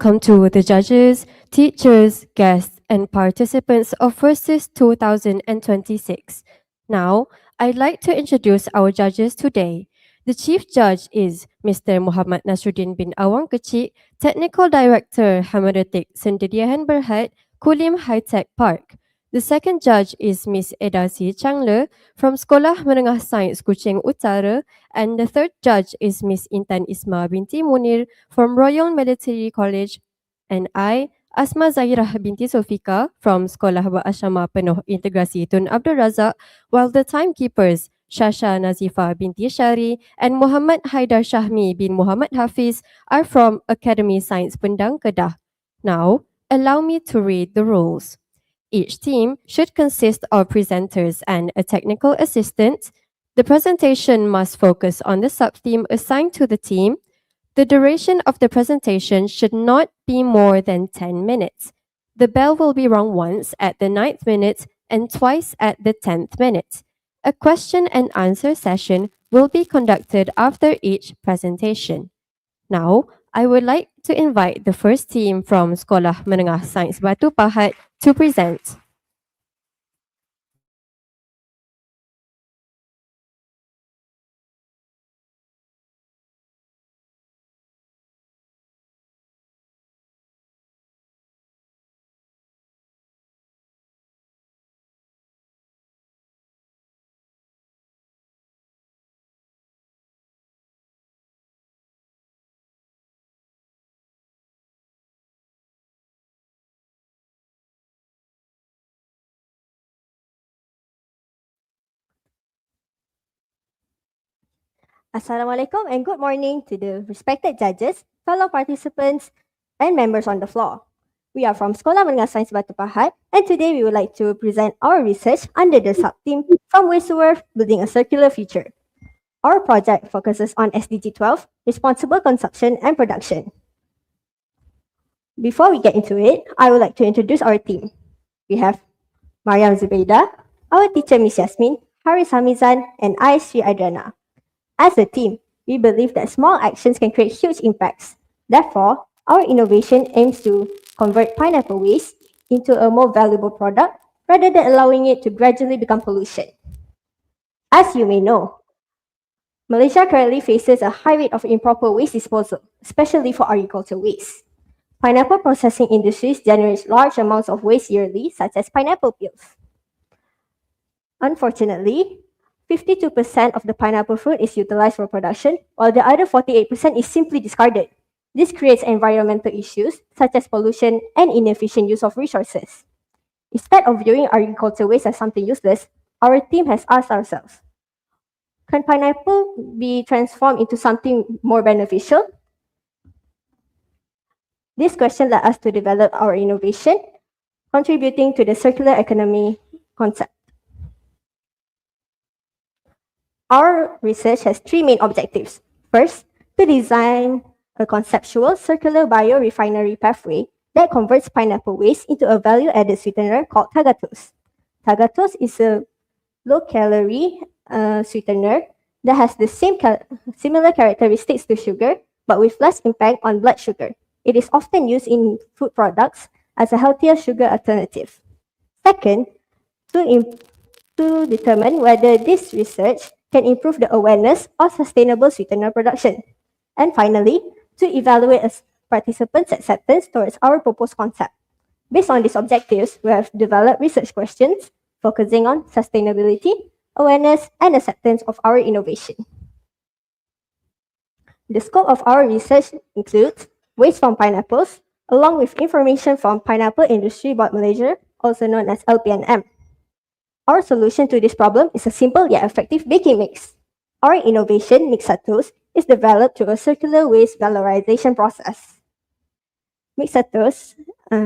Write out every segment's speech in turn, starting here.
welcome to the judges, teachers, guests, and participants of Versus 2026. Now, I'd like to introduce our judges today. The Chief Judge is Mr. Muhammad Nasruddin bin Awang Kecik, Technical Director Hamadetik Sendirian Berhad, Kulim High Tech Park. The second judge is Miss Edasi Changle from Sekolah Menengah Sains Kuching Utara, and the third judge is Miss Intan Isma binti Munir from Royal Military College, and I, Asma Zahirah binti Sofika from Sekolah Berasrama Penuh Integrasi Tun Abdul Razak, while the timekeepers Shasha Nazifa binti Syari and Muhammad Haidar Shahmi bin Muhammad Hafiz are from Academy Science Pendang Kedah. Now, allow me to read the rules. Each team should consist of presenters and a technical assistant. The presentation must focus on the sub-theme assigned to the team. The duration of the presentation should not be more than 10 minutes. The bell will be rung once at the 9th minute and twice at the 10th minute. A question and answer session will be conducted after each presentation. Now, I would like to invite the first team from Sekolah Menengah Sains Batu Pahat to present. Assalamualaikum and good morning to the respected judges, fellow participants, and members on the floor. We are from Sekolah Menengah Sains Batu Pahat, and today we would like to present our research under the sub-theme From Waste to Worth, Building a Circular Future. Our project focuses on SDG 12, Responsible Consumption and Production. Before we get into it, I would like to introduce our team. We have Mariam Zubaida, our teacher Miss Yasmin, Haris Hamizan, and I, Sri Adrana. As a team, we believe that small actions can create huge impacts. Therefore, our innovation aims to convert pineapple waste into a more valuable product rather than allowing it to gradually become pollution. As you may know, Malaysia currently faces a high rate of improper waste disposal, especially for agricultural waste. Pineapple processing industries generate large amounts of waste yearly, such as pineapple peels. Unfortunately, 52% of the pineapple fruit is utilized for production, while the other 48% is simply discarded. This creates environmental issues such as pollution and inefficient use of resources. Instead of viewing agricultural waste as something useless, our team has asked ourselves, can pineapple be transformed into something more beneficial? This question led us to develop our innovation, contributing to the circular economy concept. Our research has three main objectives. First, to design a conceptual circular biorefinery pathway that converts pineapple waste into a value-added sweetener called Tagatos. Tagatos is a low-calorie sweetener that has the similar characteristics to sugar, but with less impact on blood sugar. It is often used in food products as a healthier sugar alternative. Second, to determine whether this research can improve the awareness of sustainable sweetener production. And finally, to evaluate participants' acceptance towards our proposed concept. Based on these objectives, we have developed research questions focusing on sustainability, awareness, and acceptance of our innovation. The scope of our research includes waste from pineapples, along with information from Pineapple Industry Board Malaysia, also known as LPNM. Our solution to this problem is a simple yet effective baking mix. Our innovation, Mixatos, is developed through a circular waste valorization process. In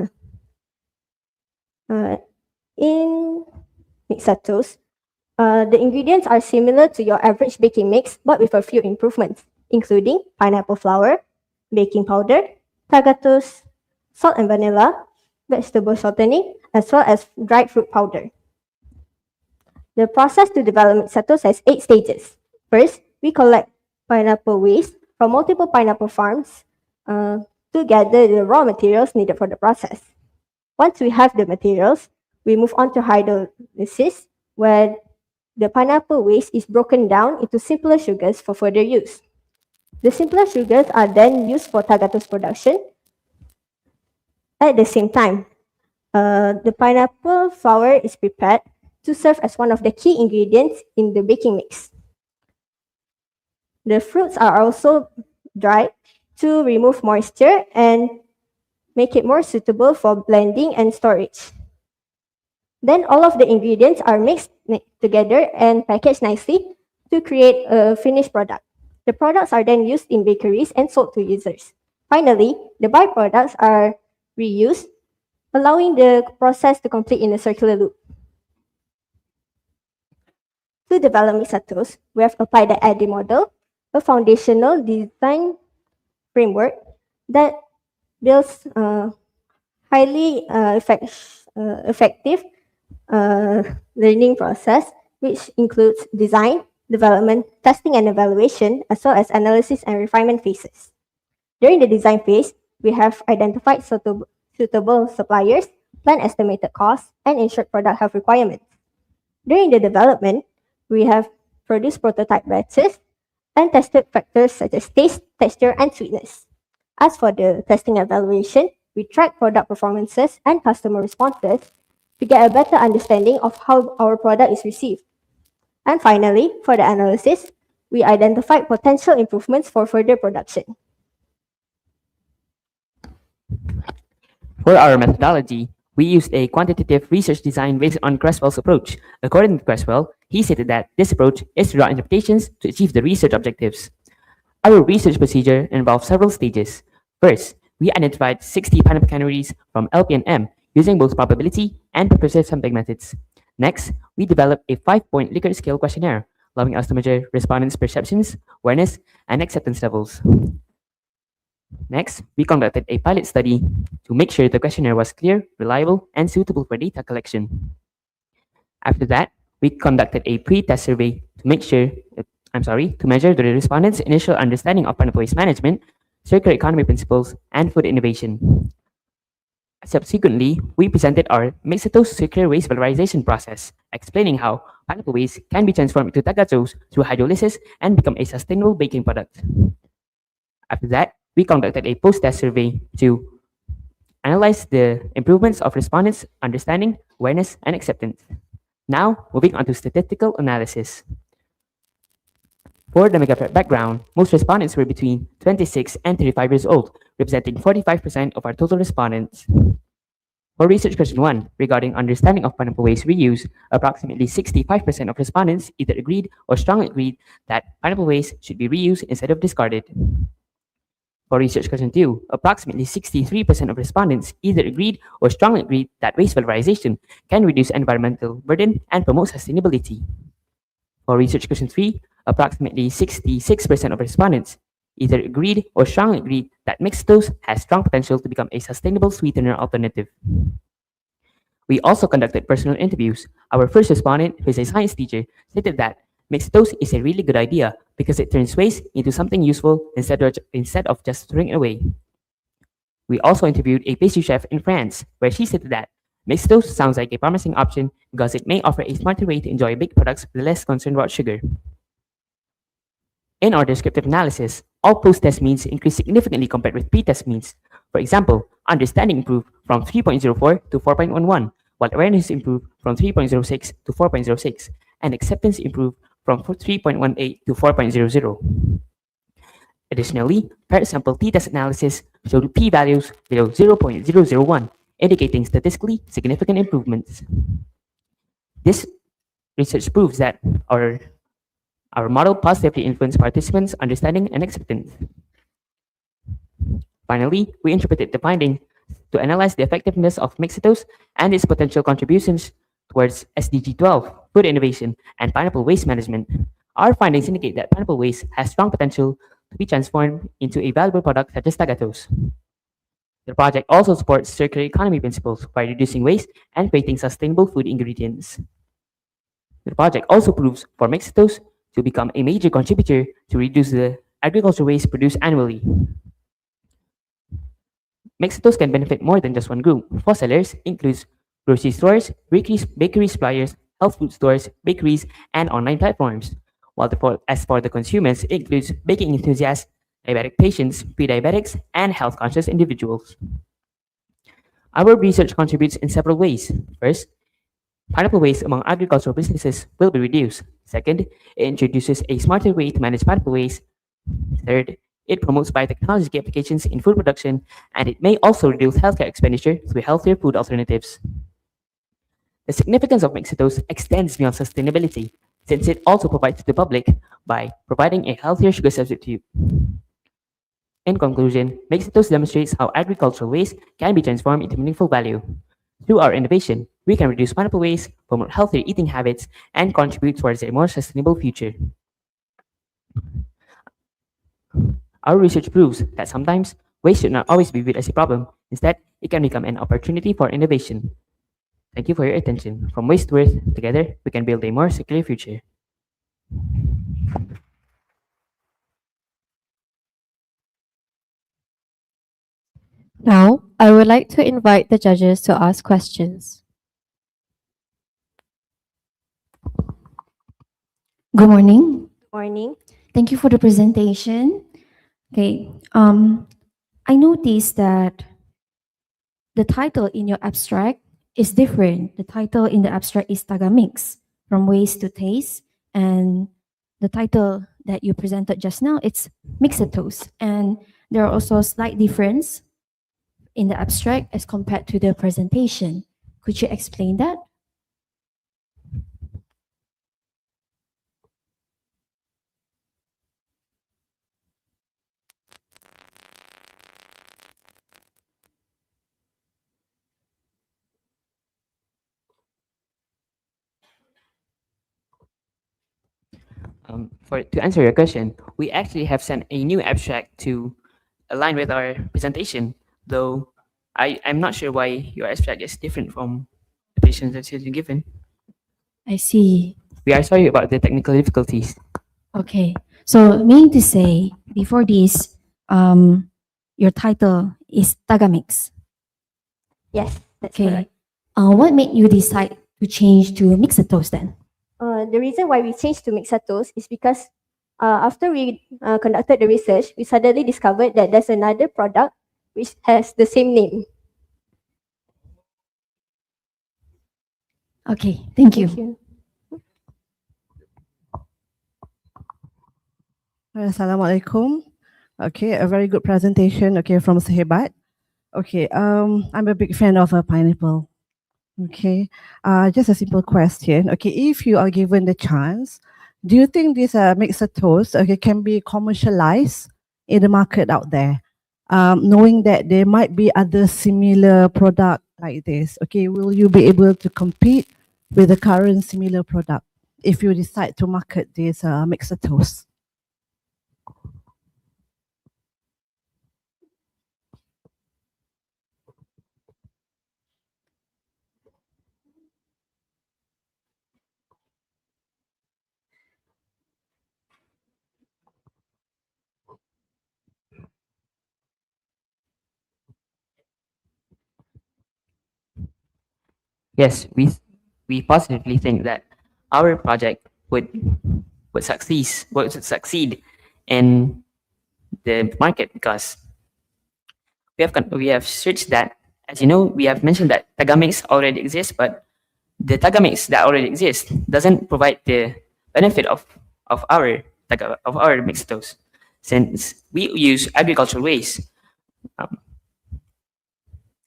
Mixatos, the ingredients are similar to your average baking mix, but with a few improvements, including pineapple flour, baking powder, tagatos, salt and vanilla, vegetable shortening, as well as dried fruit powder. The process to develop Mixatos has 8 stages. First, we collect pineapple waste from multiple pineapple farms to gather the raw materials needed for the process. Once we have the materials, we move on to hydrolysis, where the pineapple waste is broken down into simpler sugars for further use. The simpler sugars are then used for tagatose production. At the same time, the pineapple flour is prepared to serve as one of the key ingredients in the baking mix. The fruits are also dried to remove moisture and make it more suitable for blending and storage. Then all of the ingredients are mixed together and packaged nicely to create a finished product. The products are then used in bakeries and sold to users. Finally, the byproducts are reused, allowing the process to complete in a circular loop. To develop Mixatos, we have applied the ADDI model, a foundational design framework that builds a highly effective learning process, which includes design, development, testing and evaluation, as well as analysis and refinement phases. During the design phase, we have identified suitable suppliers, planned estimated costs, and ensured product health requirements. During the development, we have produced prototype batches and tested factors such as taste, texture, and sweetness. As for the testing evaluation, we track product performances and customer responses to get a better understanding of how our product is received. And finally, for the analysis, we identified potential improvements for further production. For our methodology, we used a quantitative research design based on Creswell's approach. According to Creswell, he stated that this approach is to draw interpretations to achieve the research objectives. Our research procedure involved several stages. First, we identified 60 pineapple canneries from LP&M using both probability and purposive sampling methods. Next, we developed a 5-point Likert scale questionnaire, allowing us to measure respondents' perceptions, awareness, and acceptance levels. Next, we conducted a pilot study to make sure the questionnaire was clear, reliable, and suitable for data collection. After that, we conducted a pre-test survey to measure the respondents' initial understanding of pineapple waste management, circular economy principles, and food innovation. Subsequently, we presented our Mixatos circular waste valorization process, explaining how pineapple waste can be transformed into tagatose through hydrolysis and become a sustainable baking product. After that, we conducted a post-test survey to analyze the improvements of respondents' understanding, awareness, and acceptance. Now, moving on to statistical analysis. For demographic background, most respondents were between 26 and 35 years old, representing 45% of our total respondents. For research question 1, regarding understanding of pineapple waste reuse, approximately 65% of respondents either agreed or strongly agreed that pineapple waste should be reused instead of discarded. For research question 2, approximately 63% of respondents either agreed or strongly agreed that waste valorization can reduce environmental burden and promote sustainability. For research question 3, approximately 66% of respondents either agreed or strongly agreed that Mixatos has strong potential to become a sustainable sweetener alternative. We also conducted personal interviews. Our first respondent, who is a science teacher, stated that Mixatos is a really good idea because it turns waste into something useful instead of just throwing it away. We also interviewed a pastry chef in France, where she stated that Mixatos sounds like a promising option because it may offer a smarter way to enjoy baked products with less concern about sugar. In our descriptive analysis, all post-test means increased significantly compared with pre-test means. For example, understanding improved from 3.04 to 4.11, while awareness improved from 3.06 to 4.06, and acceptance improved from 3.18 to 4.00. Additionally, paired sample t-test analysis showed p-values below 0.001, indicating statistically significant improvements. This research proves that our model positively influenced participants' understanding and acceptance. Finally, we interpreted the finding to analyze the effectiveness of Mixatos and its potential contributions towards SDG 12, food innovation, and pineapple waste management. Our findings indicate that pineapple waste has strong potential to be transformed into a valuable product such as tagatose. The project also supports circular economy principles by reducing waste and creating sustainable food ingredients. The project also proves for Mixatos to become a major contributor to reduce the agricultural waste produced annually. Mixitose can benefit more than just one group. For sellers includes grocery stores, bakery suppliers, health food stores, bakeries, and online platforms. While as for the consumers, it includes baking enthusiasts, diabetic patients, pre-diabetics, and health-conscious individuals. Our research contributes in several ways. First, pineapple waste among agricultural businesses will be reduced. Second, it introduces a smarter way to manage pineapple waste. Third, it promotes biotechnology applications in food production, and it may also reduce healthcare expenditure through healthier food alternatives. The significance of Mixitose extends beyond sustainability, since it also provides to the public by providing a healthier sugar substitute. In conclusion, Mixitose demonstrates how agricultural waste can be transformed into meaningful value. Through our innovation, we can reduce pineapple waste, promote healthier eating habits, and contribute towards a more sustainable future. Our research proves that sometimes waste should not always be viewed as a problem. Instead, it can become an opportunity for innovation. Thank you for your attention. From waste to worth, together we can build a more circular future. Now, I would like to invite the judges to ask questions. Good morning. Morning. Thank you for the presentation. Okay, I noticed that the title in your abstract is different. The title in the abstract is Tagamix, from waste to taste, and the title that you presented just now, it's Mixitose. And there are also slight difference in the abstract as compared to the presentation. Could you explain that? To answer your question, we actually have sent a new abstract to align with our presentation, though I'm not sure why your abstract is different from the presentation that you've given. I see. We are sorry about the technical difficulties. Okay. So meaning to say, before this, your title is Tagamix. Yes, that's Okay. correct. What made you decide to change to Mixitose then? The reason why we changed to Mixitose is because after we conducted the research, we suddenly discovered that there's another product which has the same name. Okay, thank you. Thank you. Assalamualaikum. Okay, a very good presentation. Okay, from Sehebat. Okay, I'm a big fan of pineapple. Okay, just a simple question. Okay, if you are given the chance, do you think this Mixitose can be commercialized in the market out there? Knowing that there might be other similar product like this. Okay, will you be able to compete with the current similar product if you decide to market this Mixitose? Yes, we positively think that our project would succeed in the market because we have searched that. As you know, we have mentioned that Tagamix already exists, but the Tagamix that already exists doesn't provide the benefit of our Mixitose, since we use agricultural waste,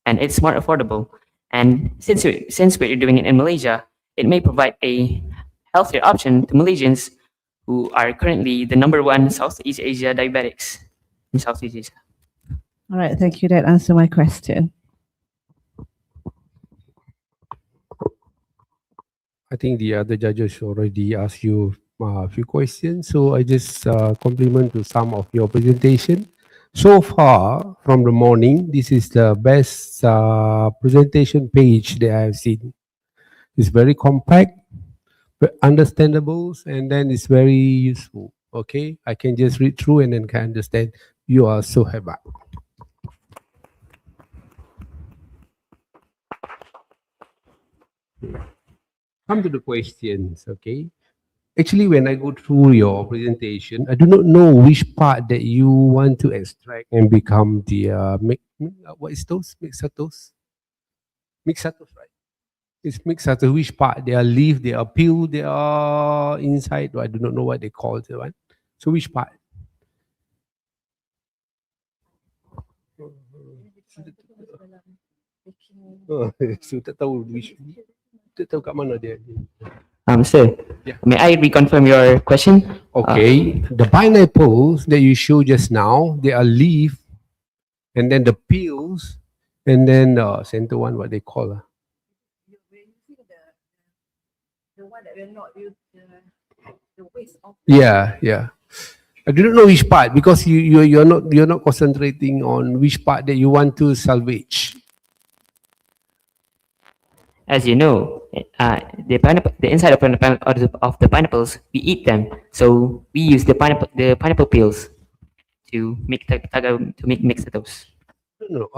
and it's more affordable. And since we're doing it in Malaysia, it may provide a healthier option to Malaysians who are currently the #1 Southeast Asia diabetics in Southeast Asia. All right, thank you. That answered my question. I think the other judges already asked you a few questions, so I just compliment to some of your presentation. So far, from the morning, this is the best presentation page that I have seen. It's very compact, understandable, and then it's very useful. Okay, I can just read through and then can understand. You are so hebat. Come to the questions, okay? Actually, when I go through your presentation, I do not know which part that you want to extract and become the what is those mixatos? Mixatos, right? It's mixatos. Which part? They are leaf, they are peel, they are inside. I do not know what they call the one. So which part? Oh, so tak tahu which, tak tahu kat mana dia. Sir, Yeah. may I reconfirm your question? Okay, the pineapples that you showed just now, they are leaf, and then the peels, and then the center one, what they call. Yeah, yeah. I do not know which part because you're not concentrating on which part that you want to salvage. As you know, the inside of the pineapples, we eat them. So we use the pineapple peels to make to make mixatos. No,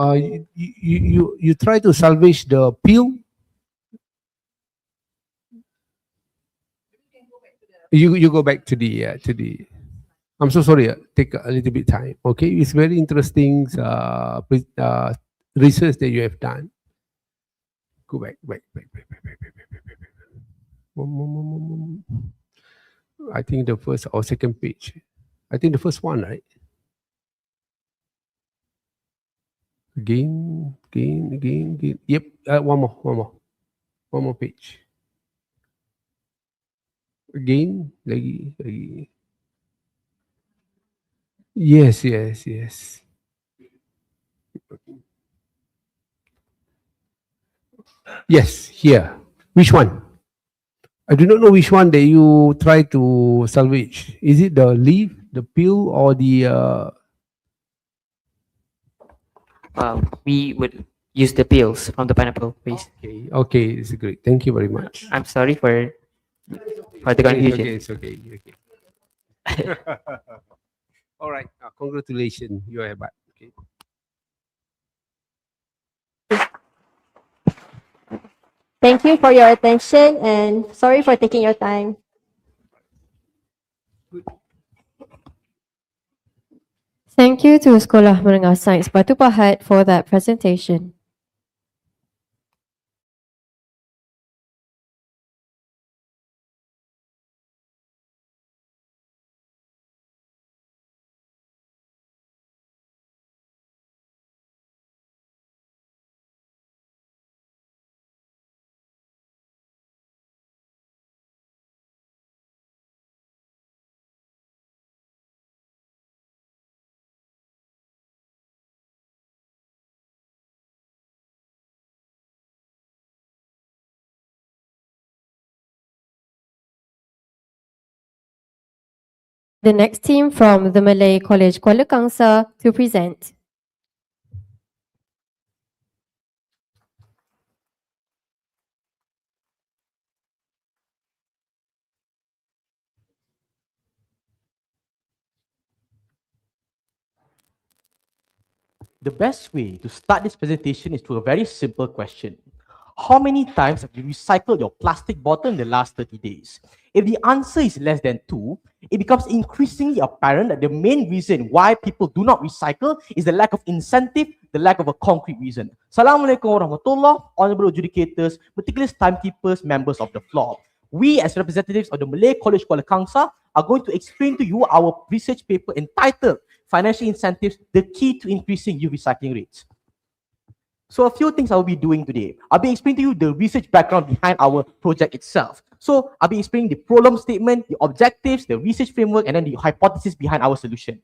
you try to salvage the peel. You go back to the. I'm so sorry. Take a little bit time. Okay, it's very interesting research that you have done. Go back. One. I think the first or second page. I think the first one, right? Again. Yep. One more page. Again, lagi. Yes. Yes, here. Which one? I do not know which one that you try to salvage. Is it the leaf, the peel, or the? We would use the peels from the pineapple, please. Okay, it's great. Thank you very much. I'm sorry for the confusion. It's okay. All right. Congratulations, you are back. Okay. Thank you for your attention and sorry for taking your time. Thank you to Sekolah Menengah Sains Batu Pahat for that presentation. The next team from the Malay College Kuala Kangsar to present. The best way to start this presentation is through a very simple question. How many times have you recycled your plastic bottle in the last 30 days? If the answer is less than 2, it becomes increasingly apparent that the main reason why people do not recycle is the lack of incentive, the lack of a concrete reason. Assalamualaikum warahmatullah, honorable adjudicators, meticulous timekeepers, members of the floor. We as representatives of the Malay College Kuala Kangsar are going to explain to you our research paper entitled Financial Incentives, the Key to Increasing Youth Recycling Rates. So a few things I will be doing today. I'll be explaining to you the research background behind our project itself. So I'll be explaining the problem statement, the objectives, the research framework, and then the hypothesis behind our solution.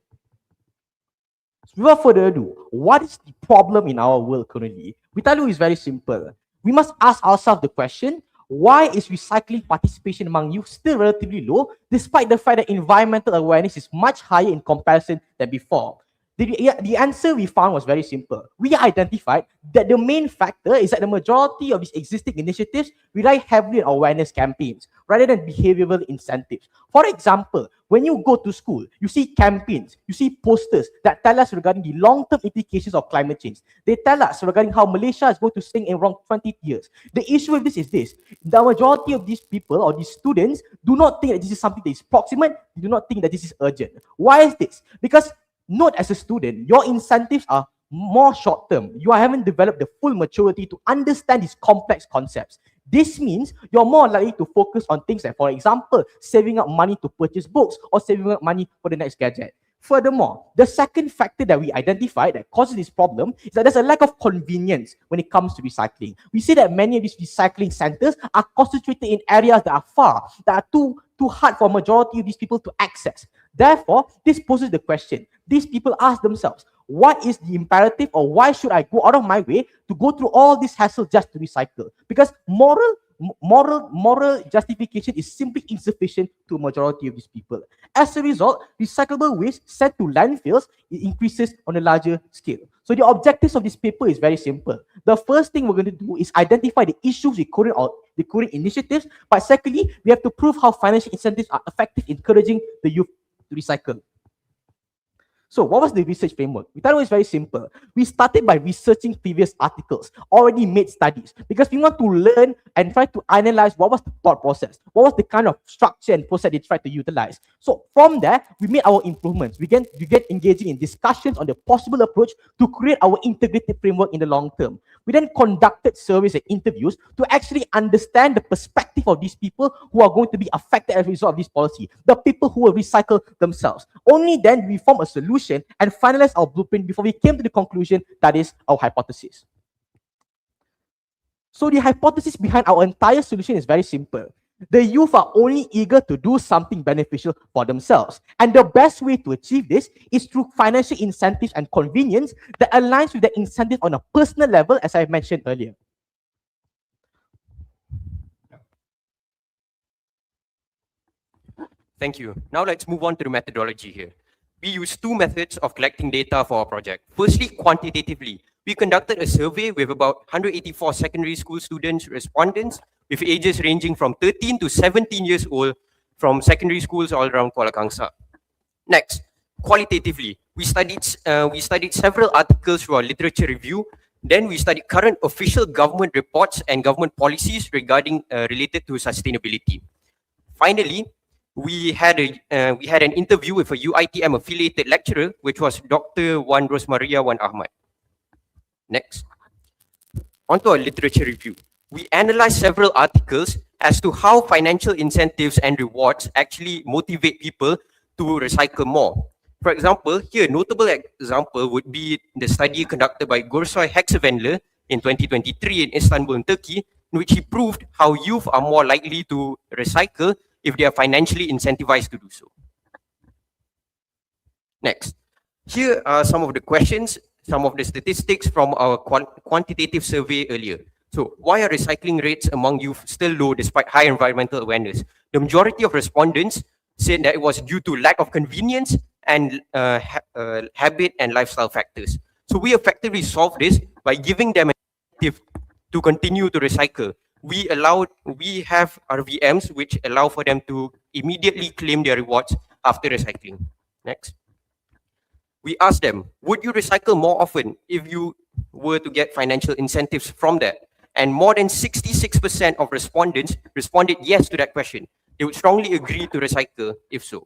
So without further ado, what is the problem in our world currently? We tell you it's very simple. We must ask ourselves the question, why is recycling participation among youth still relatively low, despite the fact that environmental awareness is much higher in comparison than before? The answer we found was very simple. We identified that the main factor is that the majority of these existing initiatives rely heavily on awareness campaigns rather than behavioral incentives. For example, When you go to school, you see campaigns, you see posters that tell us regarding the long-term implications of climate change. They tell us regarding how Malaysia is going to sink in around 20 years. The issue with this is this: the majority of these people or these students do not think that this is something that is proximate. They do not think that this is urgent. Why is this? Because note, as a student, your incentives are more short-term. You haven't developed the full maturity to understand these complex concepts. This means you're more likely to focus on things like, for example, saving up money to purchase books or saving up money for the next gadget. Furthermore, the second factor that we identified that causes this problem is that there's a lack of convenience when it comes to recycling. We see that many of these recycling centers are concentrated in areas that are far, that are too hard for a majority of these people to access. Therefore, this poses the question. These people ask themselves, what is the imperative, or why should I go out of my way to go through all this hassle just to recycle? Because moral justification is simply insufficient to a majority of these people. As a result, recyclable waste sent to landfills increases on a larger scale. So the objectives of this paper is very simple. The first thing we're going to do is identify the issues with current initiatives, but secondly, we have to prove how financial incentives are effective in encouraging the youth to recycle. So what was the research framework? We thought it was very simple. We started by researching previous articles, already made studies, because we want to learn and try to analyze what was the thought process, what was the kind of structure and process they tried to utilize. So from there, we made our improvements. We get engaging in discussions on the possible approach to create our integrated framework in the long term. We then conducted surveys and interviews to actually understand the perspective of these people who are going to be affected as a result of this policy, the people who will recycle themselves. Only then we form a solution and finalize our blueprint before we came to the conclusion that is our hypothesis. So the hypothesis behind our entire solution is very simple. The youth are only eager to do something beneficial for themselves. And the best way to achieve this is through financial incentives and convenience that aligns with the incentive on a personal level, as I mentioned earlier. Thank you. Now let's move on to the methodology here. We use two methods of collecting data for our project. Firstly, quantitatively. We conducted a survey with about 184 secondary school students, respondents, with ages ranging from 13 to 17 years old from secondary schools all around Kuala Kangsar. Next, qualitatively, we studied several articles through our literature review. Then we studied current official government reports and government policies regarding related to sustainability. Finally, we had an interview with a UITM affiliated lecturer, which was Dr. Wan Rosmaria Wan Ahmad. Next, onto our literature review. We analyzed several articles as to how financial incentives and rewards actually motivate people to recycle more. For example, here a notable example would be the study conducted by Gursoy Hexavenler in 2023 in Istanbul, in Turkey, in which he proved how youth are more likely to recycle if they are financially incentivized to do so. Next, here are some of the questions, some of the statistics from our quantitative survey earlier. So why are recycling rates among youth still low despite high environmental awareness? The majority of respondents said that it was due to lack of convenience and habit and lifestyle factors. So we effectively solved this by giving them an incentive to continue to recycle. We have RVMs which allow for them to immediately claim their rewards after recycling. Next. We asked them, would you recycle more often if you were to get financial incentives from that? And more than 66% of respondents responded yes to that question. They would strongly agree to recycle if so.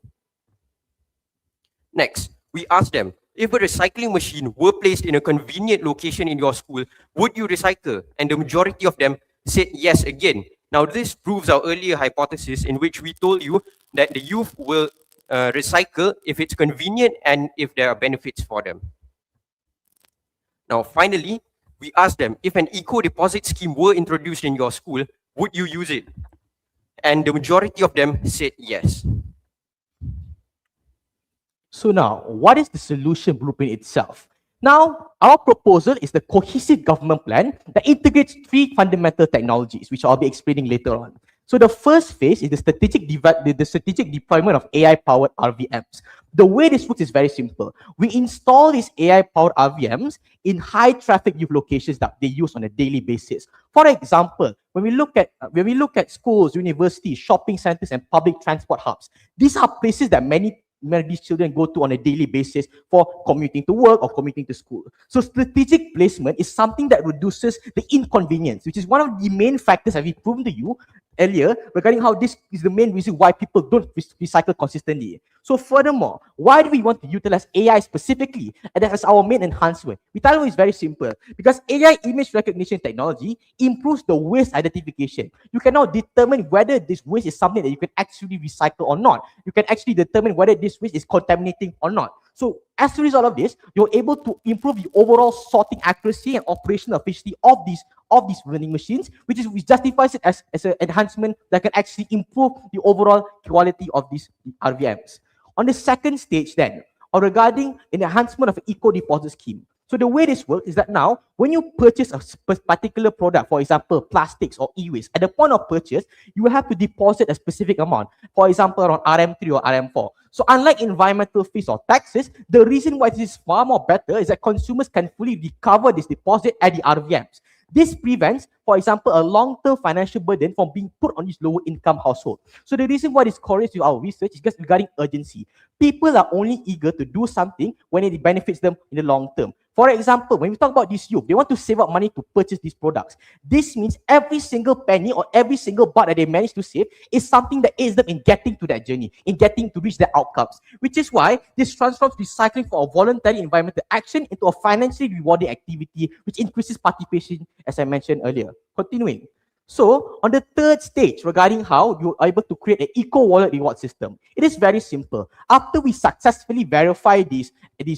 Next, we asked them, if a recycling machine were placed in a convenient location in your school, would you recycle? And the majority of them said yes again. Now this proves our earlier hypothesis in which we told you that the youth will recycle if it's convenient and if there are benefits for them. Now finally, we asked them, if an eco-deposit scheme were introduced in your school, would you use it? And the majority of them said yes. So now, what is the solution blueprint itself? Now, our proposal is the cohesive government plan that integrates three fundamental technologies, which I'll be explaining later on. So the first phase is the strategic deployment of AI-powered RVMs. The way this works is very simple. We install these AI-powered RVMs in high-traffic use locations that they use on a daily basis. For example, when we look at schools, universities, shopping centers, and public transport hubs, these are places that many these children go to on a daily basis for commuting to work or commuting to school. So strategic placement is something that reduces the inconvenience, which is one of the main factors that we've proven to you earlier regarding how this is the main reason why people don't recycle consistently. So furthermore, why do we want to utilize AI specifically as our main enhancement? We tell you it's very simple, because AI image recognition technology improves the waste identification. You can now determine whether this waste is something that you can actually recycle or not. You can actually determine whether this waste is contaminating or not. So as a result of this, you're able to improve the overall sorting accuracy and operational efficiency of these vending machines, which justifies it as an enhancement that can actually improve the overall quality of these RVMs. On the second stage then, or regarding an enhancement of an eco-deposit scheme. So the way this works is that now, when you purchase a particular product, for example, plastics or e-waste, at the point of purchase, you will have to deposit a specific amount, for example, around RM3 or RM4. So unlike environmental fees or taxes, the reason why this is far more better is that consumers can fully recover this deposit at the RVMs. This prevents, for example, a long-term financial burden from being put on this lower income household. So the reason why this correlates with our research is just regarding urgency. People are only eager to do something when it benefits them in the long term. For example, when we talk about this youth, they want to save up money to purchase these products. This means every single penny or every single baht that they manage to save is something that aids them in getting to that journey, in getting to reach their outcomes. Which is why this transforms recycling from a voluntary environmental action into a financially rewarding activity, which increases participation, as I mentioned earlier. Continuing. So, on the third stage, regarding how you are able to create an eco-wallet reward system, it is very simple. After we successfully verify these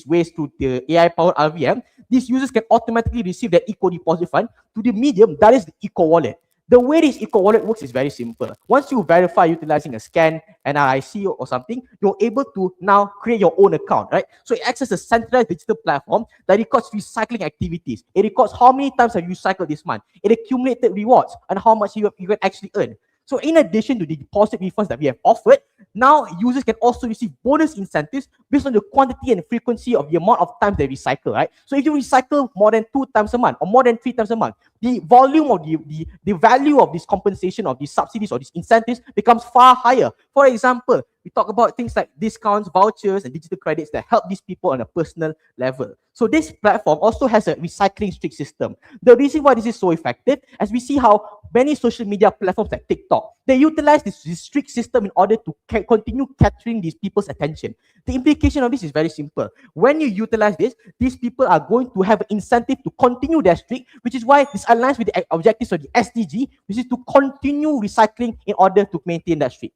ways through the AI-powered RVM, these users can automatically receive their eco-deposit fund to the medium that is the eco-wallet. The way this eco-wallet works is very simple. Once you verify utilizing a scan, NRIC or something, you're able to now create your own account, right? So it acts as a centralized digital platform that records recycling activities. It records how many times have you recycled this month. It accumulated rewards and how much you can actually earn. So in addition to the deposit refunds that we have offered, now users can also receive bonus incentives based on the quantity and frequency of the amount of times they recycle, right? So if you recycle more than 2 times a month or more than 3 times a month, the volume of the value of this compensation of these subsidies or these incentives becomes far higher. For example, we talk about things like discounts, vouchers, and digital credits that help these people on a personal level. So this platform also has a recycling streak system. The reason why this is so effective, as we see how many social media platforms like TikTok, they utilize this streak system in order to continue capturing these people's attention. The implication of this is very simple. When you utilize this, these people are going to have an incentive to continue their streak, which is why this aligns with the objectives of the SDG, which is to continue recycling in order to maintain that streak.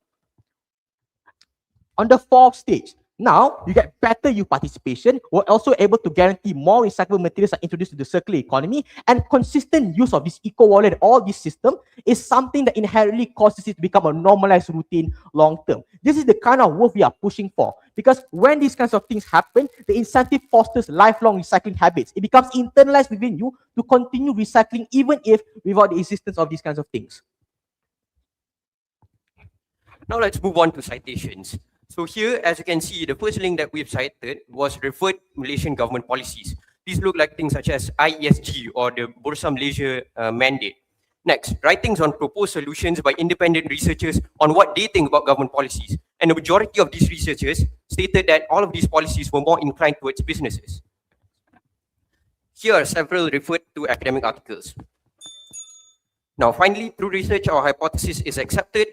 On the fourth stage, now you get better youth participation. We're also able to guarantee more recyclable materials are introduced to the circular economy, and consistent use of this eco-wallet, all this system, is something that inherently causes it to become a normalized routine long term. This is the kind of work we are pushing for, because when these kinds of things happen, the incentive fosters lifelong recycling habits. It becomes internalized within you to continue recycling even if without the existence of these kinds of things. Now let's move on to citations. So here, as you can see, the first link that we've cited was referred Malaysian government policies. These look like things such as IESG or the Bursa Malaysia mandate. Next, writings on proposed solutions by independent researchers on what they think about government policies. And the majority of these researchers stated that all of these policies were more inclined towards businesses. Here are several referred to academic articles. Now, finally, through research, our hypothesis is accepted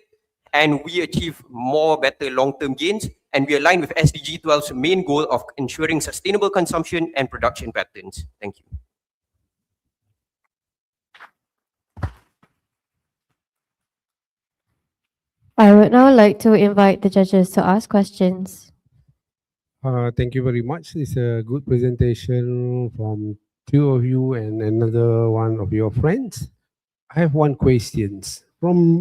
and we achieve more better long-term gains, and we align with SDG 12's main goal of ensuring sustainable consumption and production patterns. Thank you. I would now like to invite the judges to ask questions. Thank you very much. It's a good presentation from two of you and another one of your friends. I have one question. From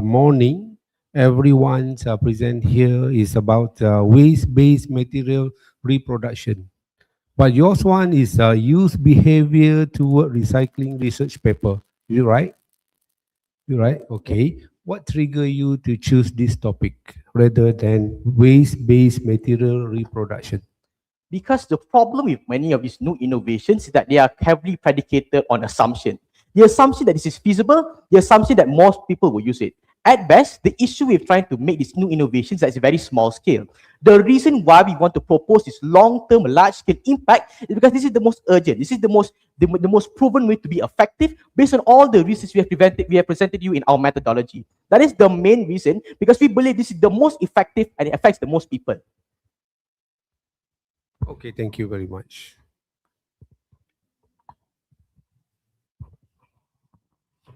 morning, everyone's present here is about waste-based material reproduction. But yours one is youth behavior toward recycling research paper. Is it right? You right? Okay. what trigger you to choose this topic rather than waste-based material reproduction? Because the problem with many of these new innovations is that they are heavily predicated on assumption. The assumption that this is feasible, the assumption that most people will use it. At best, the issue with trying to make these new innovations is that it's very small scale. The reason why we want to propose this long-term, large-scale impact is because this is the most urgent. This is the most proven way to be effective based on all the reasons we have presented you in our methodology. That is the main reason, because we believe this is the most effective and it affects the most people. Okay, thank you very much.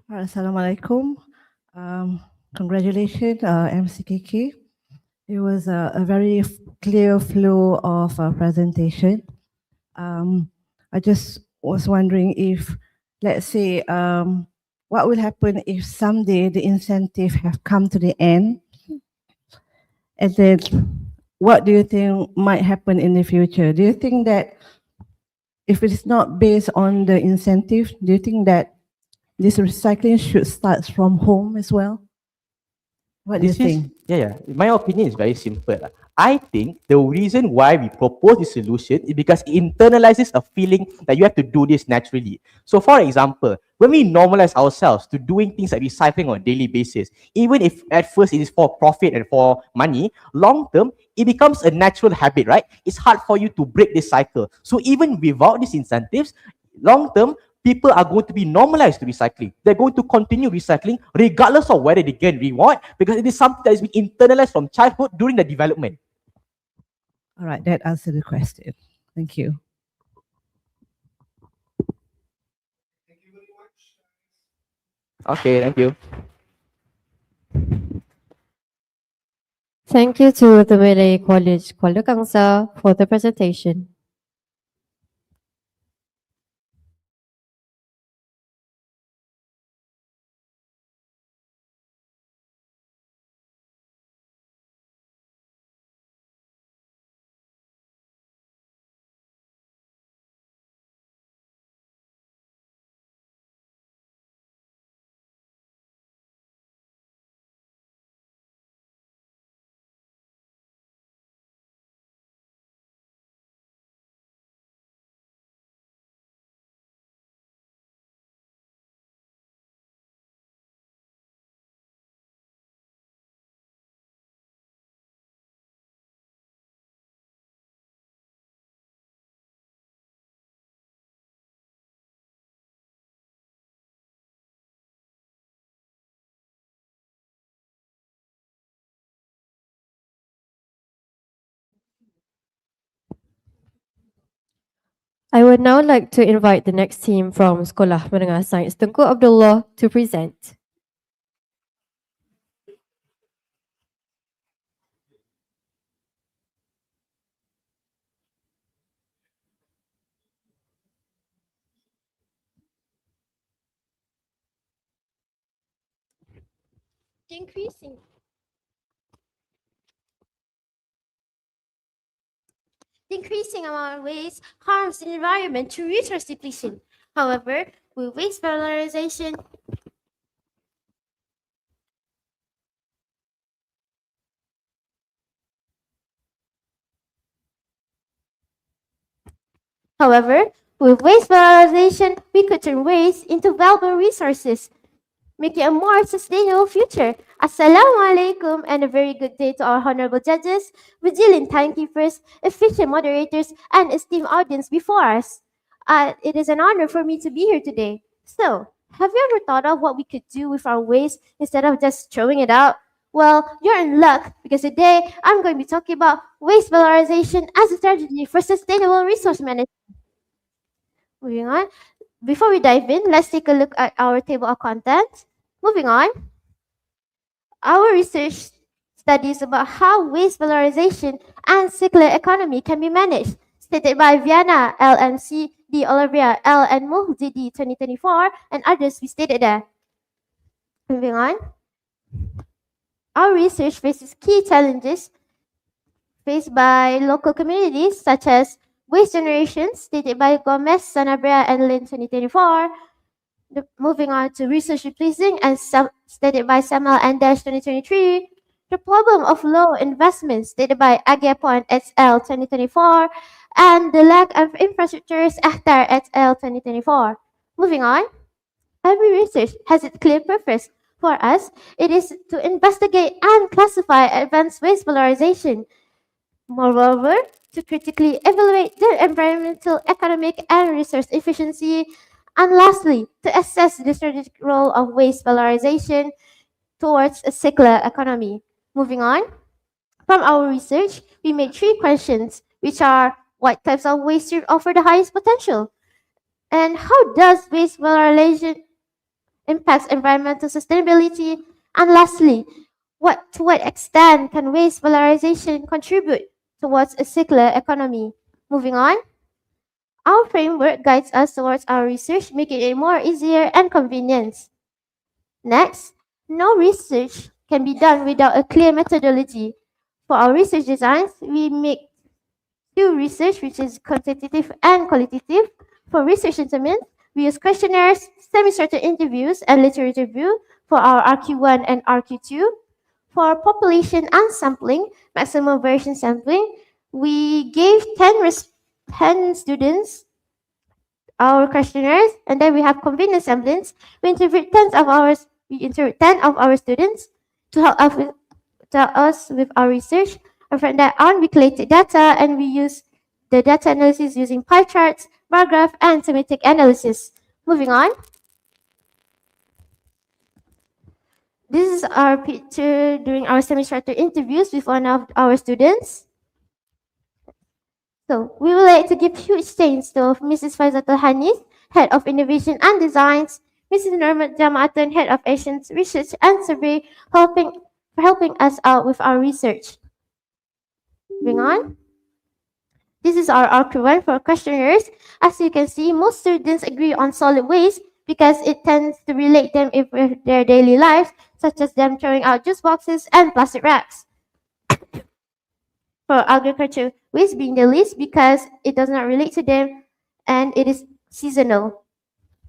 Assalamualaikum. Congratulations, MCKK. It was a very clear flow of presentation. I just was wondering if, let's say, what will happen if someday the incentive have come to the end, and then what do you think might happen in the future? Do you think that if it is not based on the incentive, do you think that this recycling should start from home as well? What do you think? My opinion is very simple. I think the reason why we propose this solution is because it internalizes a feeling that you have to do this naturally. So for example, when we normalize ourselves to doing things like recycling on a daily basis, even if at first it is for profit and for money, long term, it becomes a natural habit, right? It's hard for you to break this cycle. So even without these incentives, long term, people are going to be normalized to recycling. They're going to continue recycling regardless of whether they get reward, because it is something that has been internalized from childhood during the development. All right, that answered the question. Thank you. Okay, thank you. Thank you to the Malay College Kuala Kangsar for the presentation. I would now like to invite the next team from Sekolah Menengah Sains Tengku Abdullah to present. Decreasing amount of waste harms the environment through resource depletion. However, with waste valorization, we could turn waste into valuable resources, making a more sustainable future. Assalamualaikum and a very good day to our honorable judges, vigilant timekeepers, efficient moderators, and esteemed audience before us. It is an honor for me to be here today. So, have you ever thought of what we could do with our waste instead of just throwing it out? Well, you're in luck because today I'm going to be talking about waste valorization as a strategy for sustainable resource management. Moving on. Before we dive in, let's take a look at our table of contents. Moving on. Our research studies about how waste valorization and circular economy can be managed, stated by Viana, LMC, D. Olivia, L. and Muhdidi 2024, and others we stated there. Moving on. Our research faces key challenges faced by local communities such as waste generation, stated by Gomez, Sanabria, and Lin 2024. Moving on to research replacing and stated by Samuel and 2023. The problem of low investment, stated by Agiapon et al. 2024. And the lack of infrastructures, Akhtar et al. 2024. Moving on. Every research has its clear purpose. For us, it is to investigate and classify advanced waste valorization. Moreover, to critically evaluate their environmental, economic, and resource efficiency. And lastly, to assess the strategic role of waste valorization towards a circular economy. Moving on. From our research, we made 3 questions, which are what types of waste stream offer the highest potential? And how does waste valorization impacts environmental sustainability? And lastly, to what extent can waste valorization contribute towards a circular economy? Moving on. Our framework guides us towards our research, making it more easier and convenient. Next, no research can be done without a clear methodology. For our research designs, we make 2 research, which is quantitative and qualitative. For research instruments, we use questionnaires, semi-structured interviews, and literature review for our RQ1 and RQ2. For population and sampling, maximum variation sampling, we gave 10 students our questionnaires, and then we have convenience samples. We interviewed 10 of our students to help us with our research. And from that on, we collected data and we use the data analysis using pie charts, bar graph, and semantic analysis. Moving on. This is our picture during our semi-structured interviews with one of our students. So, we would like to give huge thanks to Mrs. Faizatul Hanis, Head of Innovation and Designs, Mrs. Normat Jamaatan, Head of Asian Research and Survey, for helping us out with our research. Moving on. This is our RQ1 for questionnaires. As you can see, most students agree on solid waste because it tends to relate them with their daily lives, such as them throwing out juice boxes and plastic wraps. For agriculture waste being the least because it does not relate to them and it is seasonal.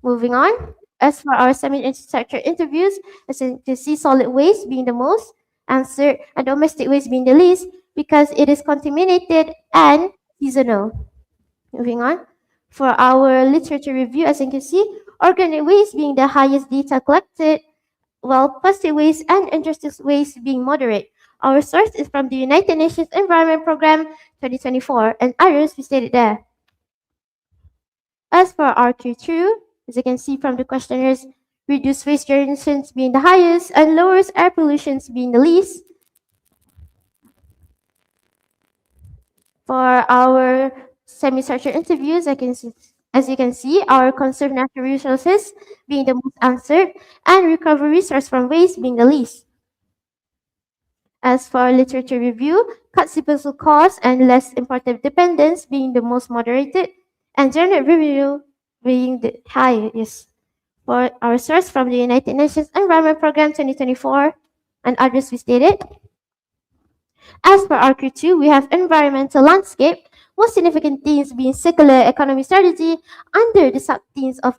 Moving on. As for our semi-structured interviews, as you can see, solid waste being the most answered and domestic waste being the least because it is contaminated and seasonal. Moving on. For our literature review, as you can see, organic waste being the highest data collected, while plastic waste and industrial waste being moderate. Our source is from the United Nations Environment Programme 2024 and others we stated there. As for RQ2, as you can see from the questionnaires, reduced waste generations being the highest and lowers air pollution being the least. For our semi-structured interviews, as you can see, our conserve natural resources being the most answered and recover resource from waste being the least. As for literature review, cut simple cost and less imported dependence being the most moderated, and general review being the highest. For our source from the United Nations Environment Programme 2024 and others we stated. As for RQ2, we have environmental landscape, most significant themes being circular economy strategy under the sub-themes of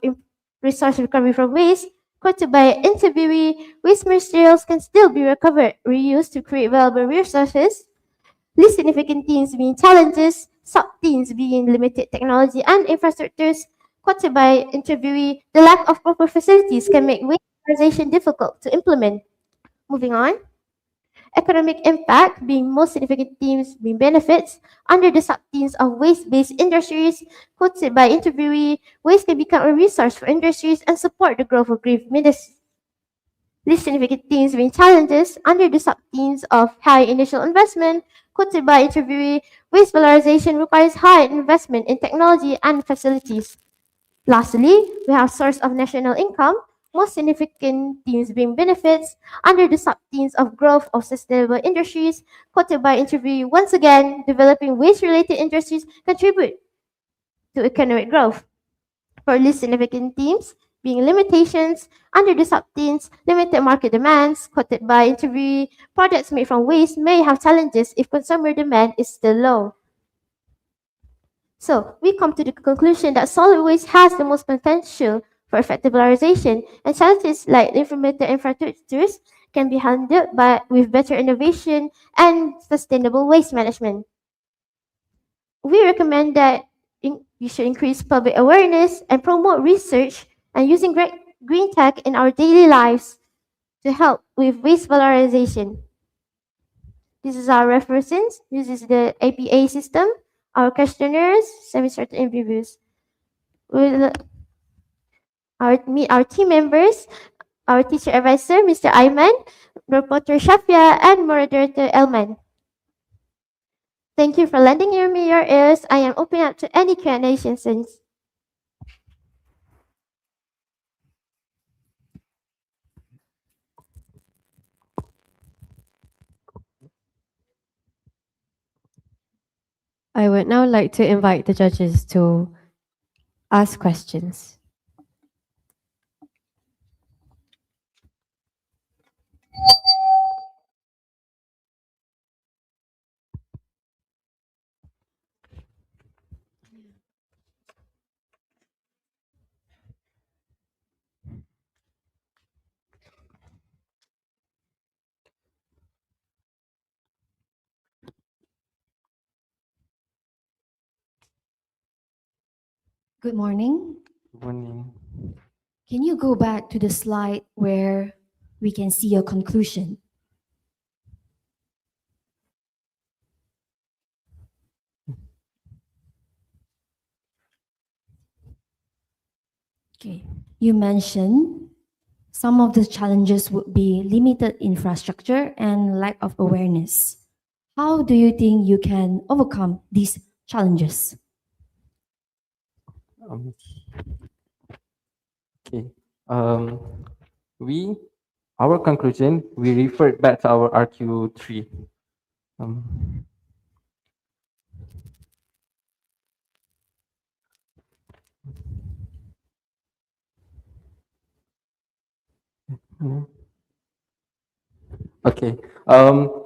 resource recovery from waste. Quoted by interviewee, waste materials can still be recovered, reused to create valuable resources. Least significant themes being challenges, sub-themes being limited technology and infrastructures. Quoted by interviewee, the lack of proper facilities can make waste valorization difficult to implement. Moving on. Economic impact being most significant themes being benefits under the sub-themes of waste-based industries. Quoted by interviewee, waste can become a resource for industries and support the growth of green industries. Least significant themes being challenges under the sub-themes of high initial investment. Quoted by interviewee, waste valorization requires high investment in technology and facilities. Lastly, we have source of national income, most significant themes being benefits under the sub-themes of growth of sustainable industries. Quoted by interviewee, once again, developing waste-related industries contribute to economic growth. For least significant themes being limitations under the sub-themes, limited market demands. Quoted by interviewee, products made from waste may have challenges if consumer demand is still low. So, we come to the conclusion that solid waste has the most potential for effective valorization, and challenges like informative infrastructures can be handled with better innovation and sustainable waste management. We recommend that we should increase public awareness and promote research and using green tech in our daily lives to help with waste valorization. This is our references. This is the APA system, our questionnaires, semi-certain interviews. We'll meet our team members, our teacher advisor, Mr. Ayman, reporter Shafia, and moderator Elman. Thank you for lending me your ears. I am open up to any Q&A sessions. I would now like to invite the judges to ask questions. Good morning. Good morning. Can you go back to the slide where we can see your conclusion? Okay. You mentioned some of the challenges would be limited infrastructure and lack of awareness. How do you think you can overcome these challenges? Okay. Our conclusion, we referred back to our RQ3. Okay.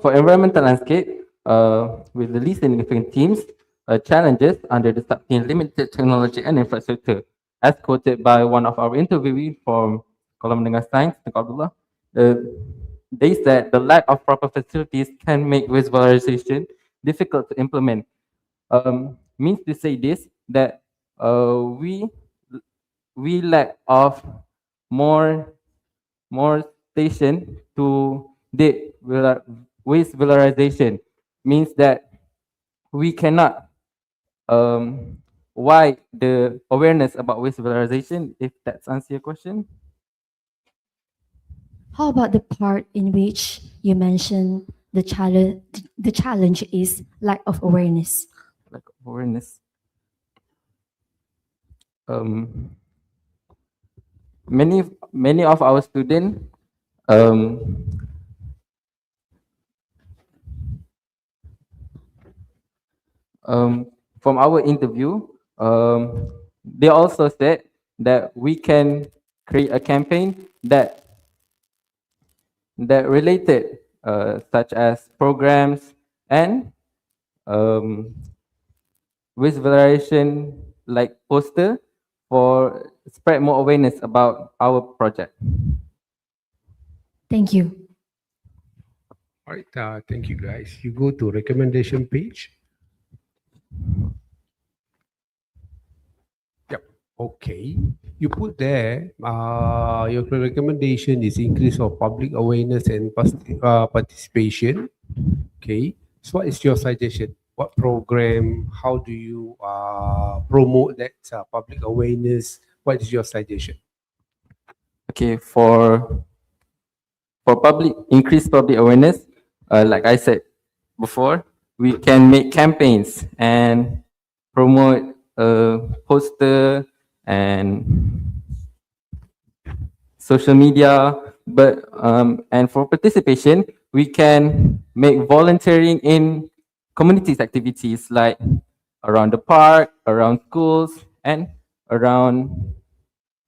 For environmental landscape, with the least significant teams, challenges under the sub-theme limited technology and infrastructure, as quoted by one of our interviewees from Kolom Menengah Science, Tengku Abdullah. They said the lack of proper facilities can make waste valorization difficult to implement. Means to say this, that we lack of more station to date waste valorization. Means that we cannot why the awareness about waste valorization, if that's answer your question. How about the part in which you mentioned the challenge is lack of awareness? Lack of awareness. Many of our students from our interview, they also said that we can create a campaign that related, such as programs and waste valorization, like poster, for spread more awareness about our project. Thank you. All right, thank you guys. You go to recommendation page. Yep, okay. You put there, your recommendation is increase of public awareness and participation. Okay, so what is your suggestion? What program? How do you promote that public awareness? What is your suggestion? Okay, for increased public awareness, like I said before, we can make campaigns and promote poster and social media. But and for participation, we can make volunteering in communities activities like around the park, around schools, and around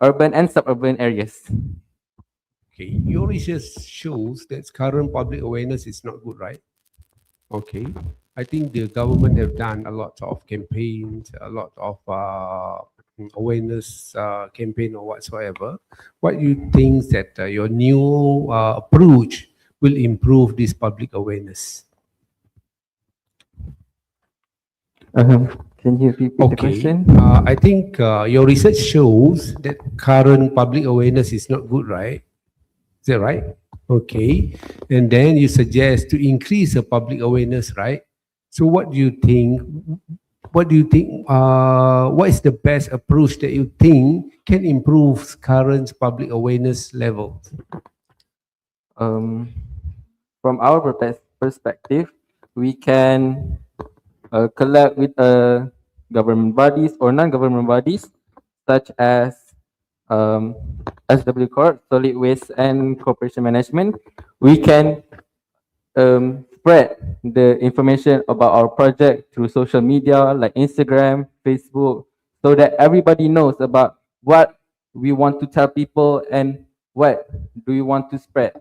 urban and suburban areas. Okay, your research shows that current public awareness is not good, right? Okay, I think the government have done a lot of campaigns, a lot of awareness campaign or whatsoever, what you think that your new approach will improve this public awareness? Can you repeat the Okay, question? I think your research shows that current public awareness is not good, right? Is that right? Okay, and then you suggest to increase the public awareness, right? So what do you think? What do you think? What is the best approach that you think can improve current public awareness level? From our perspective, we can collab with government bodies or non-government bodies such as SW Corp, Solid Waste and Corporation Management. We can spread the information about our project through social media like Instagram, Facebook, so that everybody knows about what we want to tell people and what do we want to spread.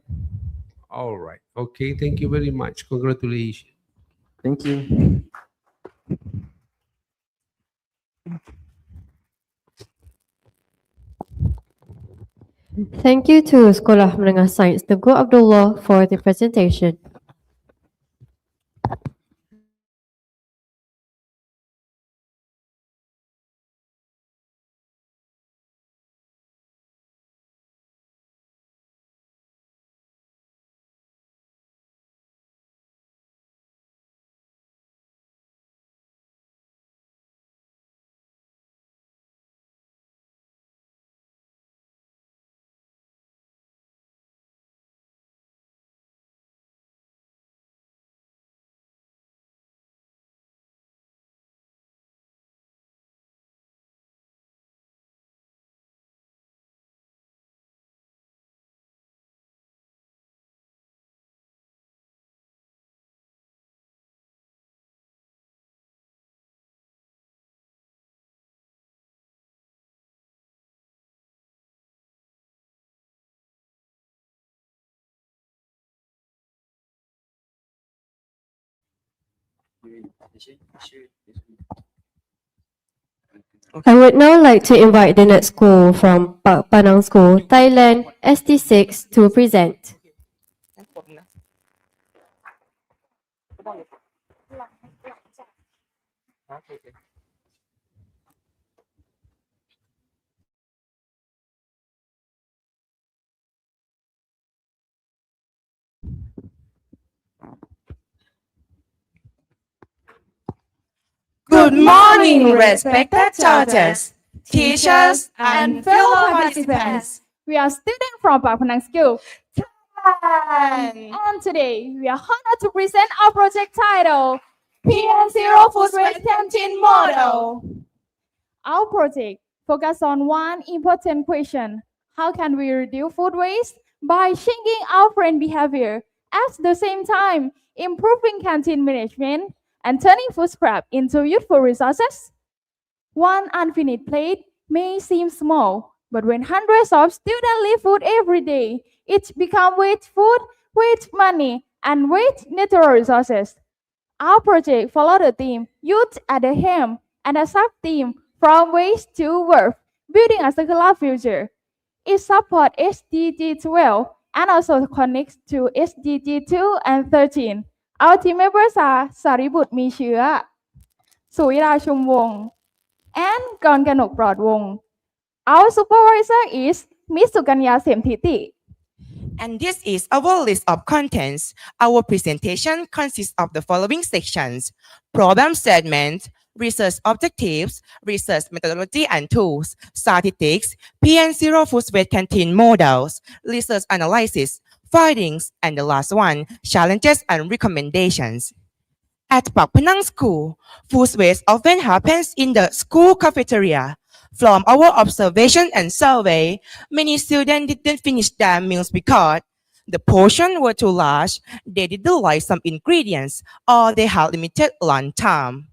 All right. Okay. Thank you very much. Congratulations. Thank you. Thank you to Sekolah Menengah Sains Teguh Abdullah for the presentation. I would now like to invite the next school from Pak Panang School, Thailand, ST6 to present. Good morning, respected judges, teachers, and fellow participants. We are students from Pak Panang School, Thailand. And today, we are honored to present our project titled PN0 Food Waste Canteen Model. Our project focuses on one important question: how can we reduce food waste by changing our friend behavior, at the same time improving canteen management and turning food scrap into useful resources? One unfinished plate may seem small, but when hundreds of students leave food every day, it becomes waste food, waste money, and waste natural resources. Our project followed the theme Youth at the Helm and a sub-theme From Waste to Worth, Building a Circular Future. It supports SDG 12 and also connects to SDG 2 and 13. Our team members are Saribut Mishua, Suira Chumwong, and Gonganok Broadwong. Our supervisor is Miss Suganya Semtiti. And this is our list of contents. Our presentation consists of the following sections: problem statement, research objectives, research methodology and tools, statistics, PN0 food waste canteen models, research analysis, findings, and the last one, challenges and recommendations. At Pak Panang School, food waste often happens in the school cafeteria. From our observation and survey, many students didn't finish their meals because the portions were too large, they didn't like some ingredients, or they had limited lunch time.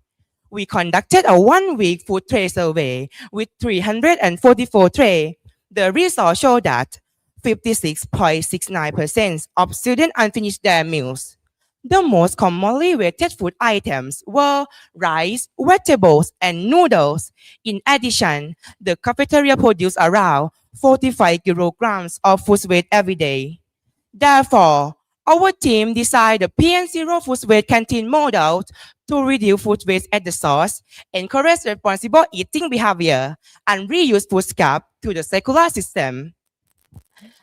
We conducted a one-week food tray survey with 344 trays. The results show that 56.69% of students unfinished their meals. The most commonly weighted food items were rice, vegetables, and noodles. In addition, the cafeteria produced around 45 kilograms of food waste every day. Therefore, our team designed the PN0 food waste canteen model to reduce food waste at the source, encourage responsible eating behavior, and reuse food scrap to the circular system.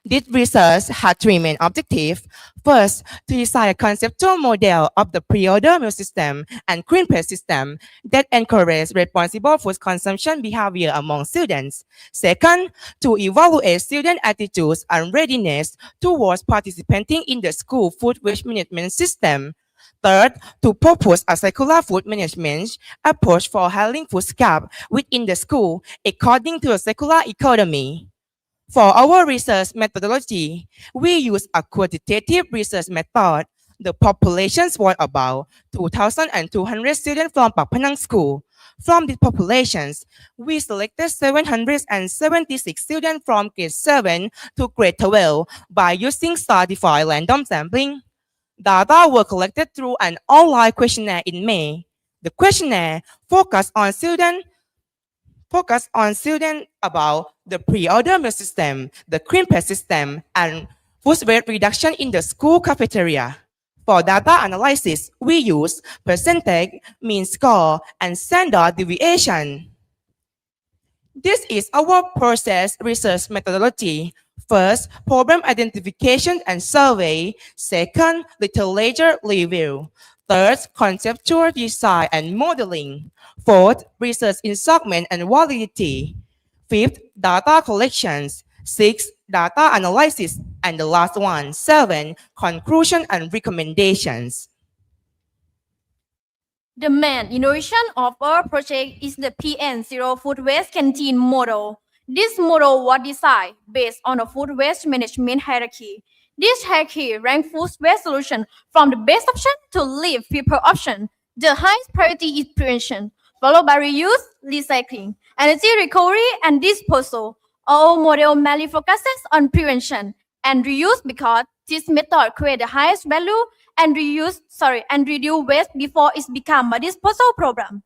This research had three main objectives. First, to design a conceptual model of the pre-order meal system and clean plate system that encourage responsible food consumption behavior among students. Second, to evaluate student attitudes and readiness towards participating in the school food waste management system. Third, to propose a circular food management approach for handling food scrap within the school according to a circular economy. For our research methodology, we use a quantitative research method. The populations was about 2,200 students from Pak Penang School. From these populations, we selected 776 students from grade 7 to grade 12 by using stratified random sampling. Data were collected through an online questionnaire in May. The questionnaire focused on students about the pre-order meal system, the clean plate system, and food waste reduction in the school cafeteria. For data analysis, we use percentage, mean score, and standard deviation. This is our process research methodology. First, problem identification and survey. Second, literature review. Third, conceptual design and modeling. Fourth, research in segment and validity. Fifth, data collections. Sixth, data analysis. And the last one, 7, conclusion and recommendations. The main innovation of our project is the PN0 food waste canteen model. This model was designed based on a food waste management hierarchy. This hierarchy ranks food waste solution from the best option to least preferred option. The highest priority is prevention, followed by reuse, recycling, energy recovery, and disposal. Our model mainly focuses on prevention and reuse because this method creates the highest value and reduce waste before it becomes a disposal problem.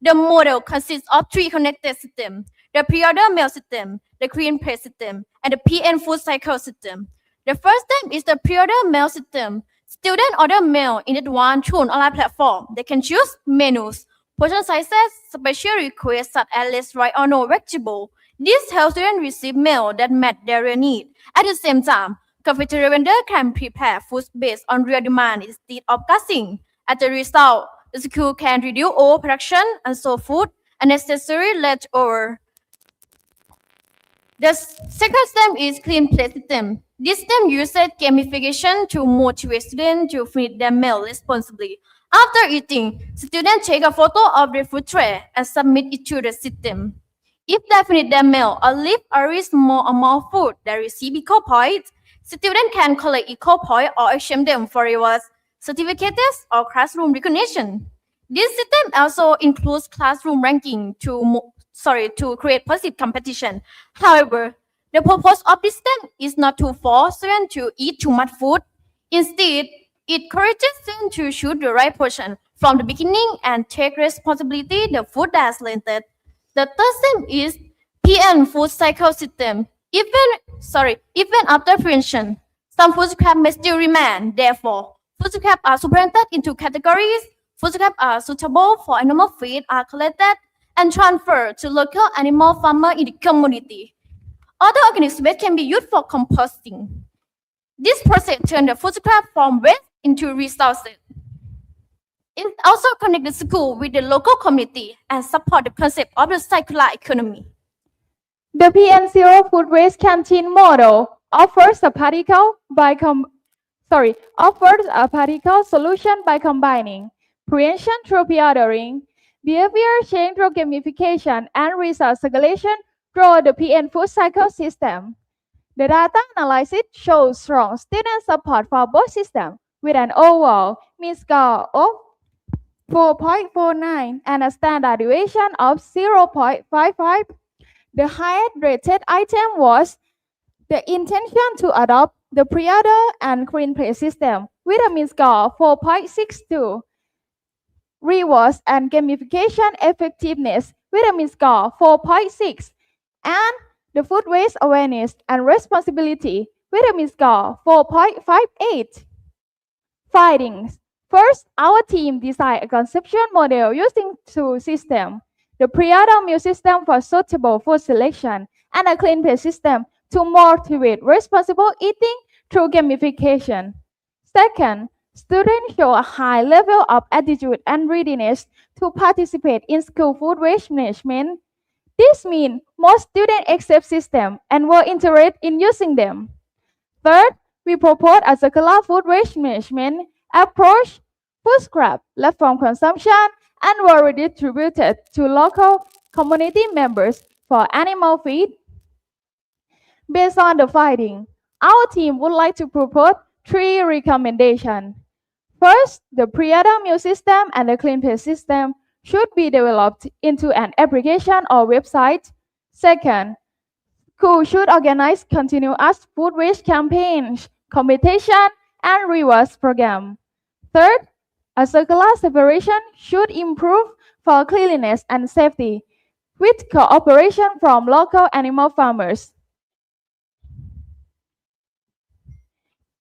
The model consists of 3 connected systems: the pre-order mail system, the clean plate system, and the PN food cycle system. The first step is the pre-order mail system. Students order mail in advance through an online platform. They can choose menus, portion sizes, special requests such as less rice or no vegetable. This helps students receive mail that met their real need. At the same time, cafeteria vendor can prepare food based on real demand instead of guessing. As a result, the school can reduce overproduction and so food unnecessary leftover. The second step is clean plate system. This system uses gamification to motivate students to feed their meal responsibly. After eating, students take a photo of their food tray and submit it to the system. If they finish their meal or leave a small amount of food, they receive eco points. Students can collect eco points or exchange them for rewards, certificates, or classroom recognition. This system also includes classroom ranking to create positive competition. However, the purpose of this system is not to force students to eat too much food. Instead, it encourages students to choose the right portion from the beginning and take responsibility the food that's landed. The third step is PN food cycle system. Even after prevention, some food scrap may still remain. Therefore, food scrap are separated into categories. Food scrap are suitable for animal feed are collected and transferred to local animal farmer in the community. Other organic waste can be used for composting. This process turns the food scrap from waste into resources. It also connects the school with the local community and support the concept of the circular economy. The PN0 food waste canteen model offers a particle solution by combining prevention through pre-ordering, behavior change through gamification, and resource circulation through the PN food cycle system. The data analysis shows strong student support for both systems with an overall mean score of 4.49 and a standard deviation of 0.55. The highest rated item was the intention to adopt the pre-order and clean plate system vitamin score 4.62. Rewards and gamification effectiveness, vitamin score 4.6. And the food waste awareness and responsibility, vitamin score 4.58. Findings. First, our team designed a conceptual model using two systems, the pre-order meal system for suitable food selection and a clean pay system to motivate responsible eating through gamification. Second, students show a high level of attitude and readiness to participate in school food waste management. This means most students accept system and were interested in using them. Third, we propose a circular food waste management approach, food scrap left from consumption and were redistributed to local community members for animal feed. Based on the finding, our team would like to propose 3 recommendations. First, the pre-order meal system and the clean pay system should be developed into an application or website. Second, school should organize continuous food waste campaigns, competition, and rewards program. Third, a circular separation should improve for cleanliness and safety with cooperation from local animal farmers.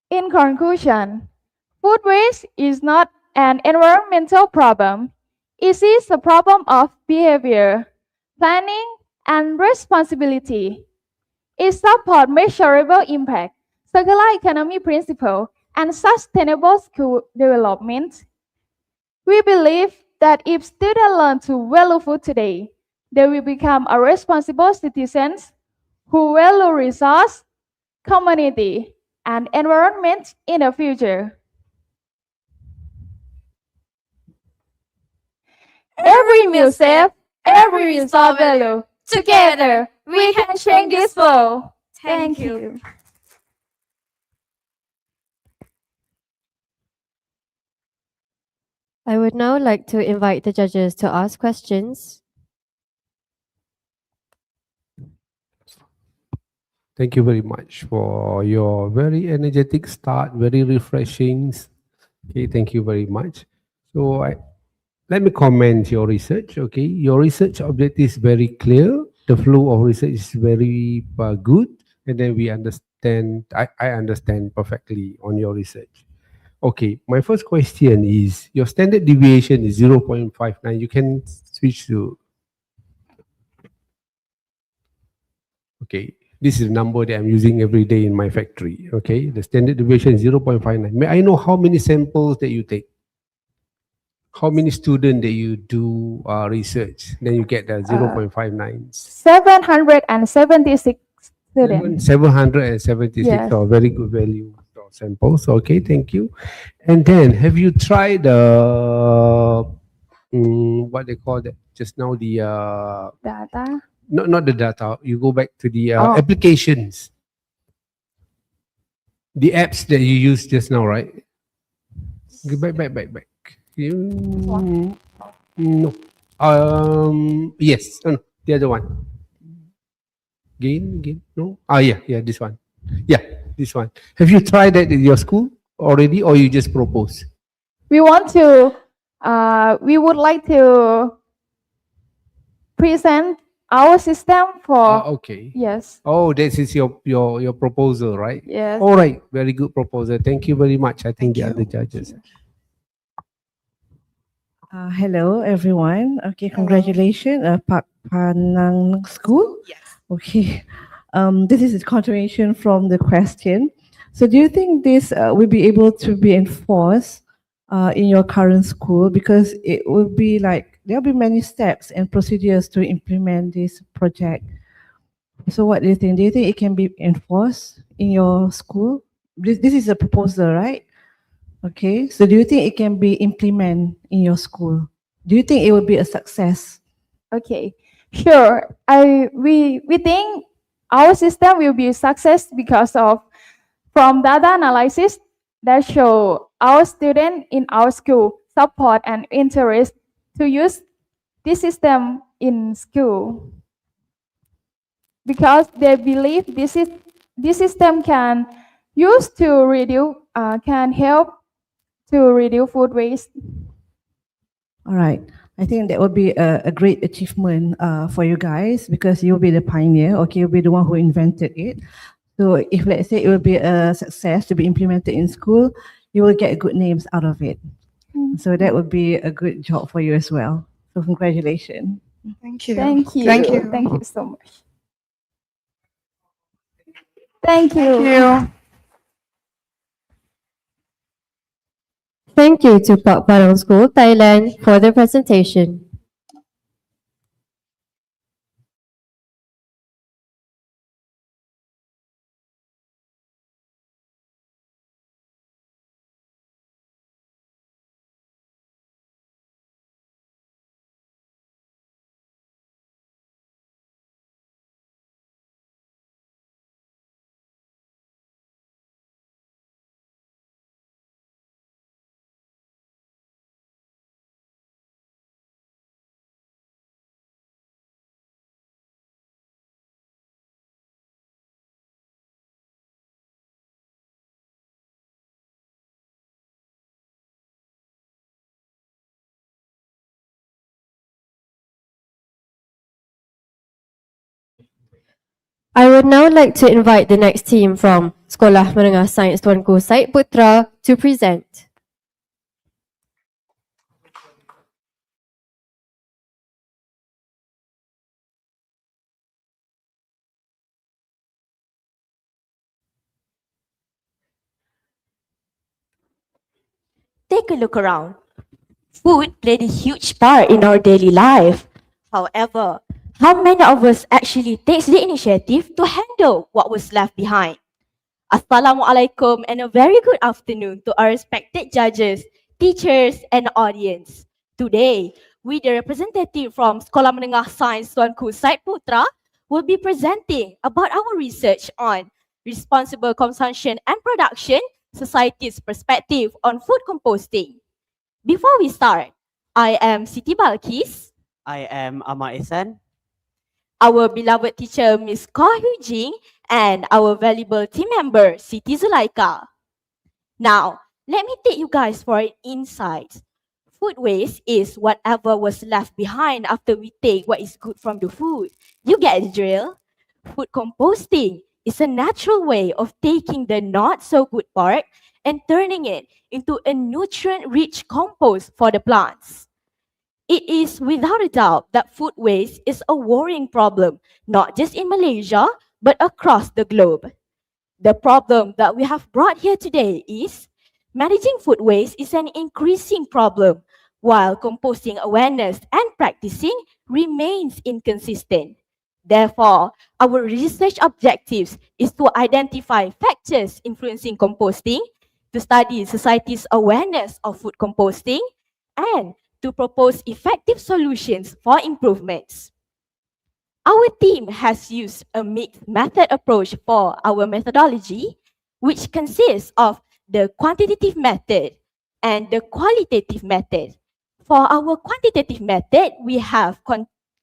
In conclusion, food waste is not an environmental problem. It is a problem of behavior, planning, and responsibility. It supports measurable impact, circular economy principle, and sustainable school development. We believe that if students learn to value food today, they will become a responsible citizens who value resource, community, and environment in the future. Every meal save, every resource value. Together, we can change this world. Thank you. I would now like to invite the judges to ask questions. Thank you very much for your very energetic start, very refreshing. Okay, thank you very much. So let me comment your research. Okay, your research objective is very clear. The flow of research is very good, and then we understand. I understand perfectly on your research. Okay, my first question is your standard deviation is 0.59. You can switch to. Okay, this is the number that I'm using every day in my factory. Okay, the standard deviation is 0.59. May I know how many samples that you take? How many students that you do research? Then you get the 0.59. 776 students. 776. Yes. So very good value of samples. Okay, thank you. And then have you tried what they call that just now, the Data. not the data, you go back to the Oh. applications, the apps that you used just now, right? Go back. No. Yes. No, the other one. Gain. No. Yeah, this one. Yeah, this one. Have you tried that in your school already, or you just propose? We want to, we would like to present our system for, Okay. yes, Oh, this is your proposal, right? yes. All right. Very good proposal. Thank you very much. I think the other judges. Hello, everyone. Okay, congratulations, Pak Panang School. Yes. Okay, this is a continuation from the question. So, do you think this will be able to be enforced in your current school? Because it will be like there'll be many steps and procedures to implement this project. So, what do you think? Do you think it can be enforced in your school? This is a proposal, right? Okay, so do you think it can be implemented in your school? Do you think it will be a success? Okay, sure. We think our system will be a success because of from data analysis that show our students in our school support and interest to use this system in school because they believe this system can use to reduce can help to reduce food waste. All right. I think that would be a great achievement for you guys because you'll be the pioneer. Okay, you'll be the one who invented it. So if let's say it will be a success to be implemented in school, you will get good names out of it. So that would be a good job for you as well. So congratulations. Thank you. Thank you. Thank you. Thank you so much. Thank you. Thank you to Pak Barong School, Thailand, for the presentation. I would now like to invite the next team from Sekolah Menengah Sains Tuanku Syed Putra to present. Take a look around. Food played a huge part in our daily life. However, how many of us actually takes the initiative to handle what was left behind? Assalamualaikum and a very good afternoon to our respected judges, teachers and audience. Today, we the representative from Sekolah Menengah Sains Tuanku Syed Putra will be presenting about our research on responsible consumption and production, society's perspective on food composting. Before we start, I am Siti Balkis. I am Ahmad Ihsan. Our beloved teacher, Miss Koh Hui Jing, and our valuable team member, Siti Zulaika. Now, let me take you guys for an insight. Food waste is whatever was left behind after we take what is good from the food. You get the drill? Food composting is a natural way of taking the not so good part and turning it into a nutrient-rich compost for the plants. It is without a doubt that food waste is a worrying problem, not just in Malaysia, but across the globe. The problem that we have brought here today is managing food waste is an increasing problem, while composting awareness and practicing remains inconsistent. Therefore, our research objectives is to identify factors influencing composting, to study society's awareness of food composting, and to propose effective solutions for improvements. Our team has used a mixed method approach for our methodology, which consists of the quantitative method and the qualitative method. For our quantitative method, we have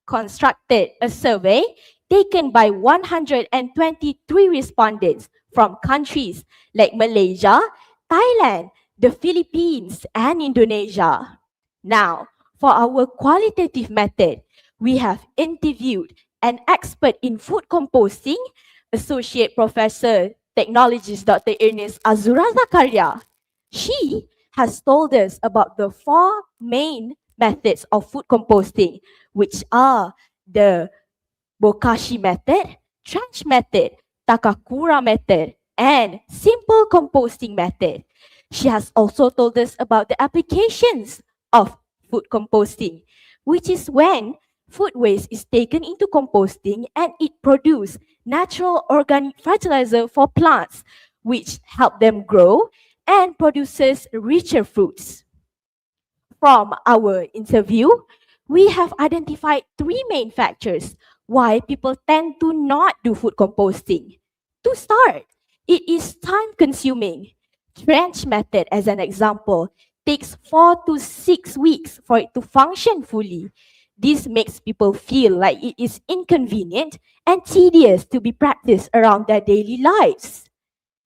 constructed a survey taken by 123 respondents from countries like Malaysia, Thailand, the Philippines, and Indonesia. Now, for our qualitative method, we have interviewed an expert in food composting, Associate Professor Technologist Dr. Ernest Azura Zakaria. She has told us about the 4 main methods of food composting, which are the Bokashi method, trench method, Takakura method, and simple composting method. She has also told us about the applications of food composting, which is when food waste is taken into composting and it produces natural organic fertilizer for plants, which help them grow and produces richer fruits. From our interview, we have identified 3 main factors why people tend to not do food composting. To start, it is time consuming. Trench method, as an example, takes 4 to 6 weeks for it to function fully. This makes people feel like it is inconvenient and tedious to be practiced around their daily lives.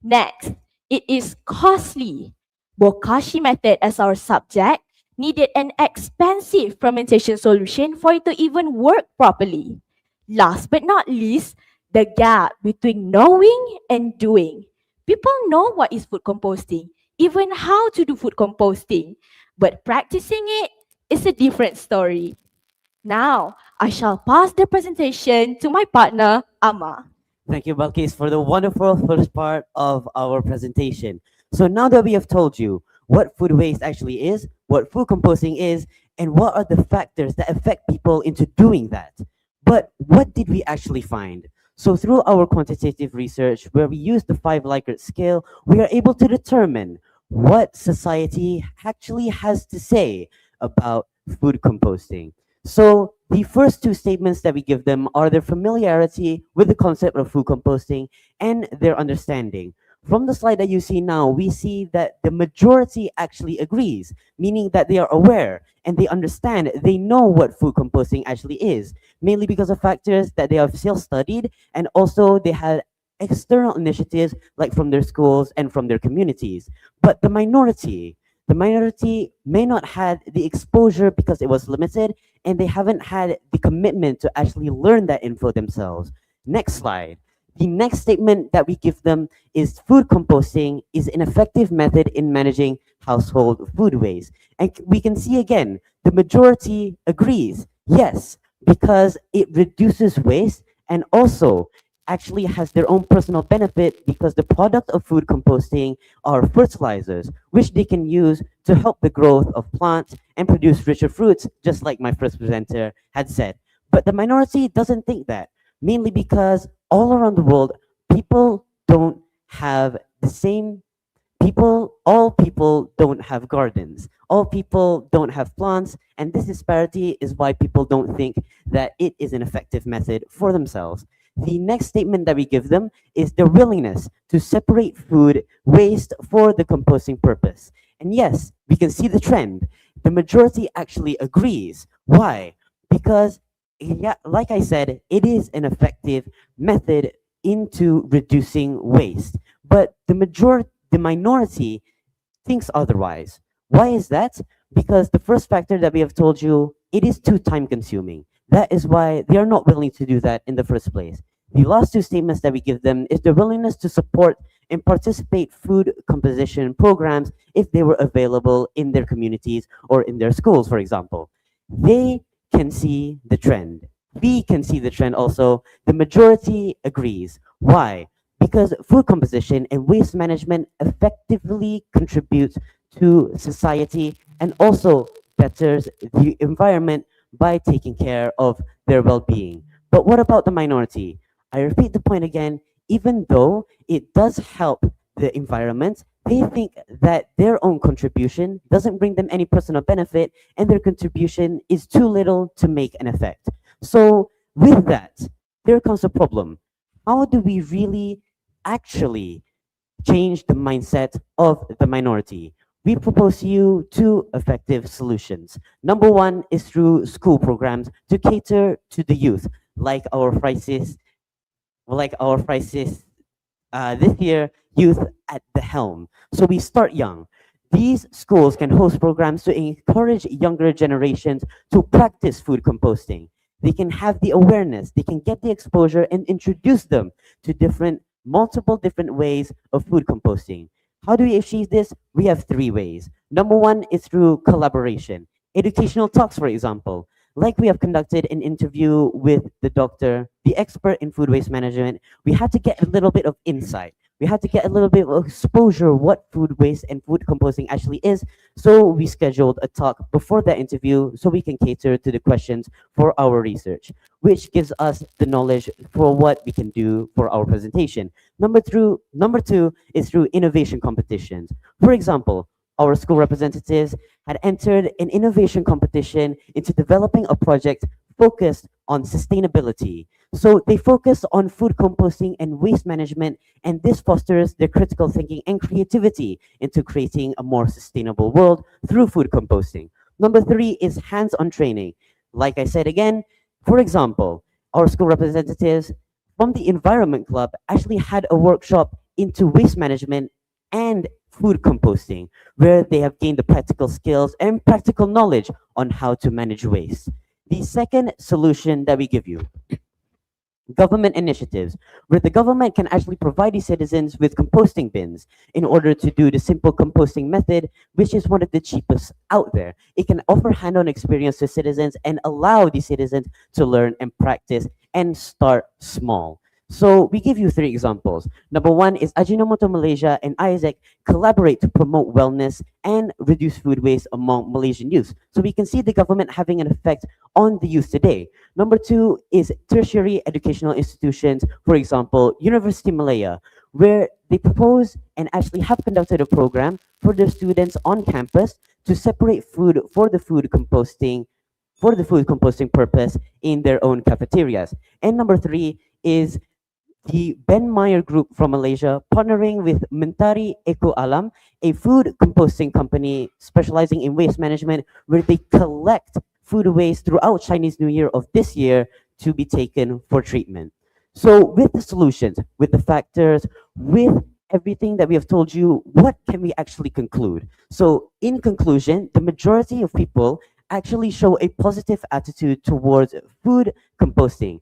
Next, it is costly. Bokashi method as our subject needed an expensive fermentation solution for it to even work properly. Last but not least, the gap between knowing and doing. People know what is food composting, even how to do food composting, but practicing it is a different story. Now, I shall pass the presentation to my partner, Amma. Thank you, Balkis, for the wonderful first part of our presentation. So now that we have told you what food waste actually is, what food composting is, and what are the factors that affect people into doing that. But what did we actually find? So through our quantitative research, where we use the 5 Likert scale, we are able to determine what society actually has to say about food composting. So the first two statements that we give them are their familiarity with the concept of food composting and their understanding. From the slide that you see now, we see that the majority actually agrees, meaning that they are aware and they understand, they know what food composting actually is, mainly because of factors that they have self-studied, and also they had external initiatives like from their schools and from their communities. But the minority may not had the exposure because it was limited, and they haven't had the commitment to actually learn that info themselves. Next slide. The next statement that we give them is food composting is an effective method in managing household food waste. And we can see again, the majority agrees, yes, because it reduces waste and also actually has their own personal benefit because the product of food composting are fertilizers, which they can use to help the growth of plants and produce richer fruits, just like my first presenter had said. But the minority doesn't think that, mainly because all around the world, people don't have the same all people don't have gardens. All people don't have plants, and this disparity is why people don't think that it is an effective method for themselves. The next statement that we give them is their willingness to separate food waste for the composting purpose. And yes, we can see the trend. The majority actually agrees. Why? Because, yeah, like I said, it is an effective method into reducing waste. But the minority thinks otherwise. Why is that? Because the first factor that we have told you, it is too time consuming. That is why they are not willing to do that in the first place. The last two statements that we give them is their willingness to support and participate food composition programs if they were available in their communities or in their schools, for example. They can see the trend. We can see the trend also. The majority agrees. Why? Because food composition and waste management effectively contributes to society and also betters the environment by taking care of their well-being. But what about the minority? I repeat the point again, even though it does help the environment, they think that their own contribution doesn't bring them any personal benefit and their contribution is too little to make an effect. So with that, there comes a problem. How do we really actually change the mindset of the minority? We propose to you two effective solutions. Number one is through school programs to cater to the youth, like our crisis this year, Youth at the Helm. So we start young. These schools can host programs to encourage younger generations to practice food composting. They can have the awareness, they can get the exposure and introduce them to multiple different ways of food composting. How do we achieve this? We have 3 ways. Number one is through collaboration. Educational talks, for example. Like we have conducted an interview with the doctor, the expert in food waste management, we had to get a little bit of insight. We had to get a little bit of exposure what food waste and food composting actually is. So we scheduled a talk before that interview so we can cater to the questions for our research, which gives us the knowledge for what we can do for our presentation. Number 2 is through innovation competitions. For example, our school representatives had entered an innovation competition into developing a project focused on sustainability. So they focus on food composting and waste management, and this fosters their critical thinking and creativity into creating a more sustainable world through food composting. Number 3 is hands-on training. Like I said again, for example, our school representatives from the Environment Club actually had a workshop into waste management and food composting, where they have gained the practical skills and practical knowledge on how to manage waste. The second solution that we give you, government initiatives, where the government can actually provide these citizens with composting bins in order to do the simple composting method, which is one of the cheapest out there. It can offer hand-on experience to citizens and allow these citizens to learn and practice and start small. So we give you 3 examples. Number 1 is Ajinomoto Malaysia and ISAC collaborate to promote wellness and reduce food waste among Malaysian youth. So we can see the government having an effect on the youth today. Number 2 is tertiary educational institutions, for example, University Malaya, where they propose and actually have conducted a program for their students on campus to separate food for the food composting purpose in their own cafeterias. And number 3 is the Ben Meyer Group from Malaysia partnering with Mentari Eco Alam, a food composting company specializing in waste management, where they collect food waste throughout Chinese New Year of this year to be taken for treatment. So with the solutions, with the factors, with everything that we have told you, what can we actually conclude? So in conclusion, the majority of people actually show a positive attitude towards food composting.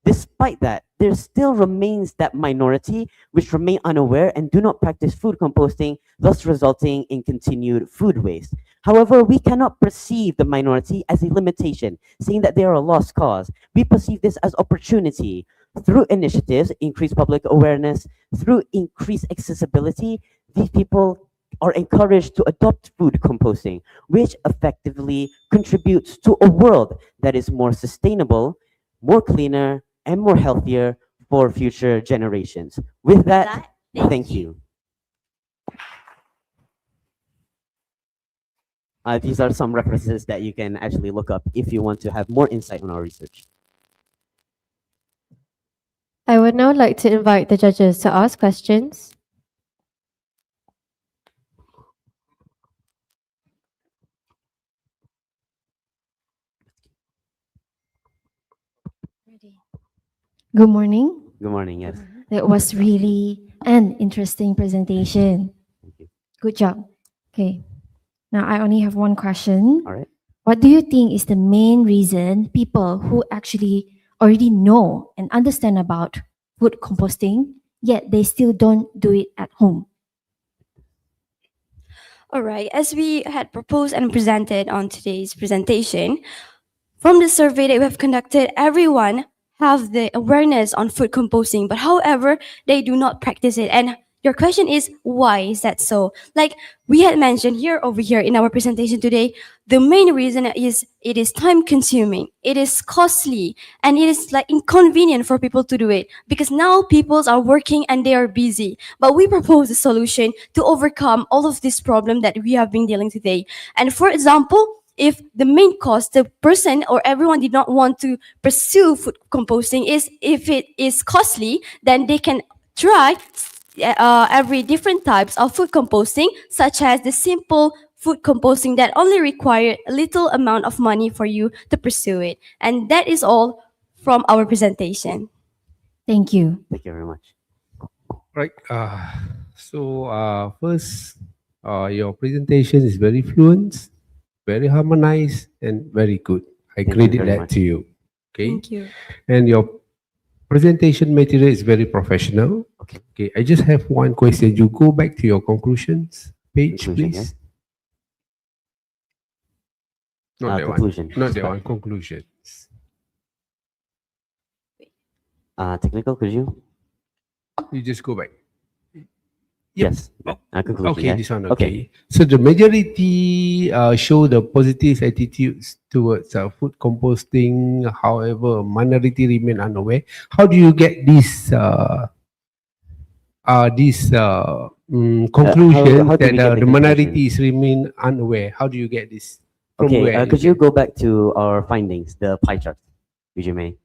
Despite that, there still remains that minority which remain unaware and do not practice food composting, thus resulting in continued food waste. However, we cannot perceive the minority as a limitation, saying that they are a lost cause. We perceive this as opportunity. Through initiatives, increased public awareness, through increased accessibility, these people are encouraged to adopt food composting, which effectively contributes to a world that is more sustainable, more cleaner, and more healthier for future generations. With that, thank you. These are some references that you can actually look up if you want to have more insight on our research. I would now like to invite the judges to ask questions. Good morning. Good morning, yes. That was really an interesting presentation. Good job. Okay. Now I only have one question. All right. What do you think is the main reason people who actually already know and understand about food composting, yet they still don't do it at home? All right, as we had proposed and presented on today's presentation, from the survey that we have conducted, everyone have the awareness on food composting, but however, they do not practice it. And your question is, why is that so? Like we had mentioned over here in our presentation today, the main reason is it is time consuming, it is costly, and it is like inconvenient for people to do it because now people are working and they are busy. But we propose a solution to overcome all of this problem that we have been dealing today. And for example, if the main cost, the person or everyone did not want to pursue food composting is if it is costly, then they can try every different types of food composting, such as the simple food composting that only require a little amount of money for you to pursue it. And that is all from our presentation. Thank you. Thank you very much. Right. First, your presentation is very fluent, very harmonized, and very good. I Thank you credit very that much. to you. Okay. Thank you. And your presentation material is very professional. Okay. I just have one question. You go back to your conclusions page, Conclusion, please. yes. Not that Conclusion. one. Not that one. Conclusions. Technical, could you? You just go back. Yes. Conclusion, Okay, yeah. this one. Okay. So the majority show the positive attitudes towards food composting. However, a minority remain unaware. How do you get this conclusion how do we that get the the minorities remain unaware? How do you get this? From Okay, where could you go back to our findings, the pie chart, if you may?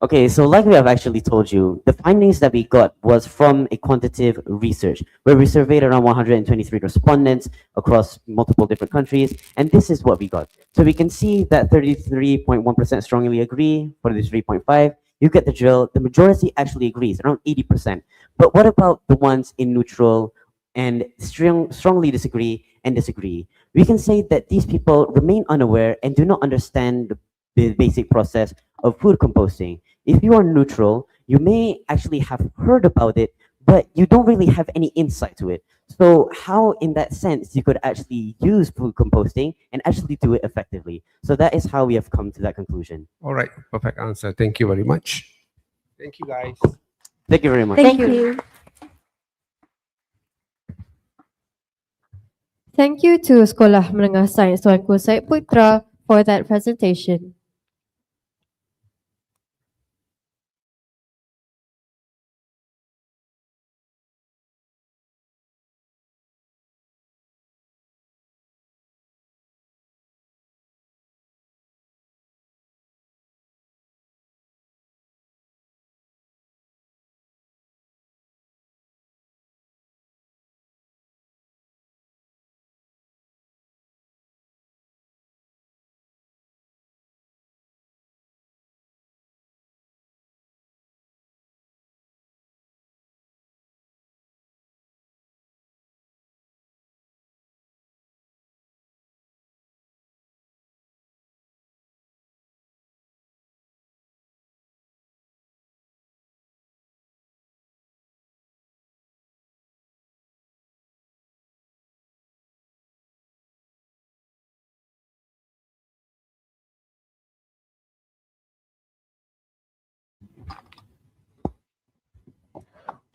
Okay, so like we have actually told you, the findings that we got was from a quantitative research where we surveyed around 123 respondents across multiple different countries, and this is what we got. So we can see that 33.1% strongly agree, 43.5%. You get the drill. The majority actually agrees, around 80%. But what about the ones in neutral and strongly disagree and disagree. We can say that these people remain unaware and do not understand the basic process of food composting. If you are neutral, you may actually have heard about it, but you don't really have any insight to it. So how, in that sense, you could actually use food composting and actually do it effectively. So that is how we have come to that conclusion. All right, perfect answer. Thank you very much. Thank you, guys. Thank you very much. Thank you. Thank you to Sekolah Menengah Sains Tuanku Syed Putra for that presentation.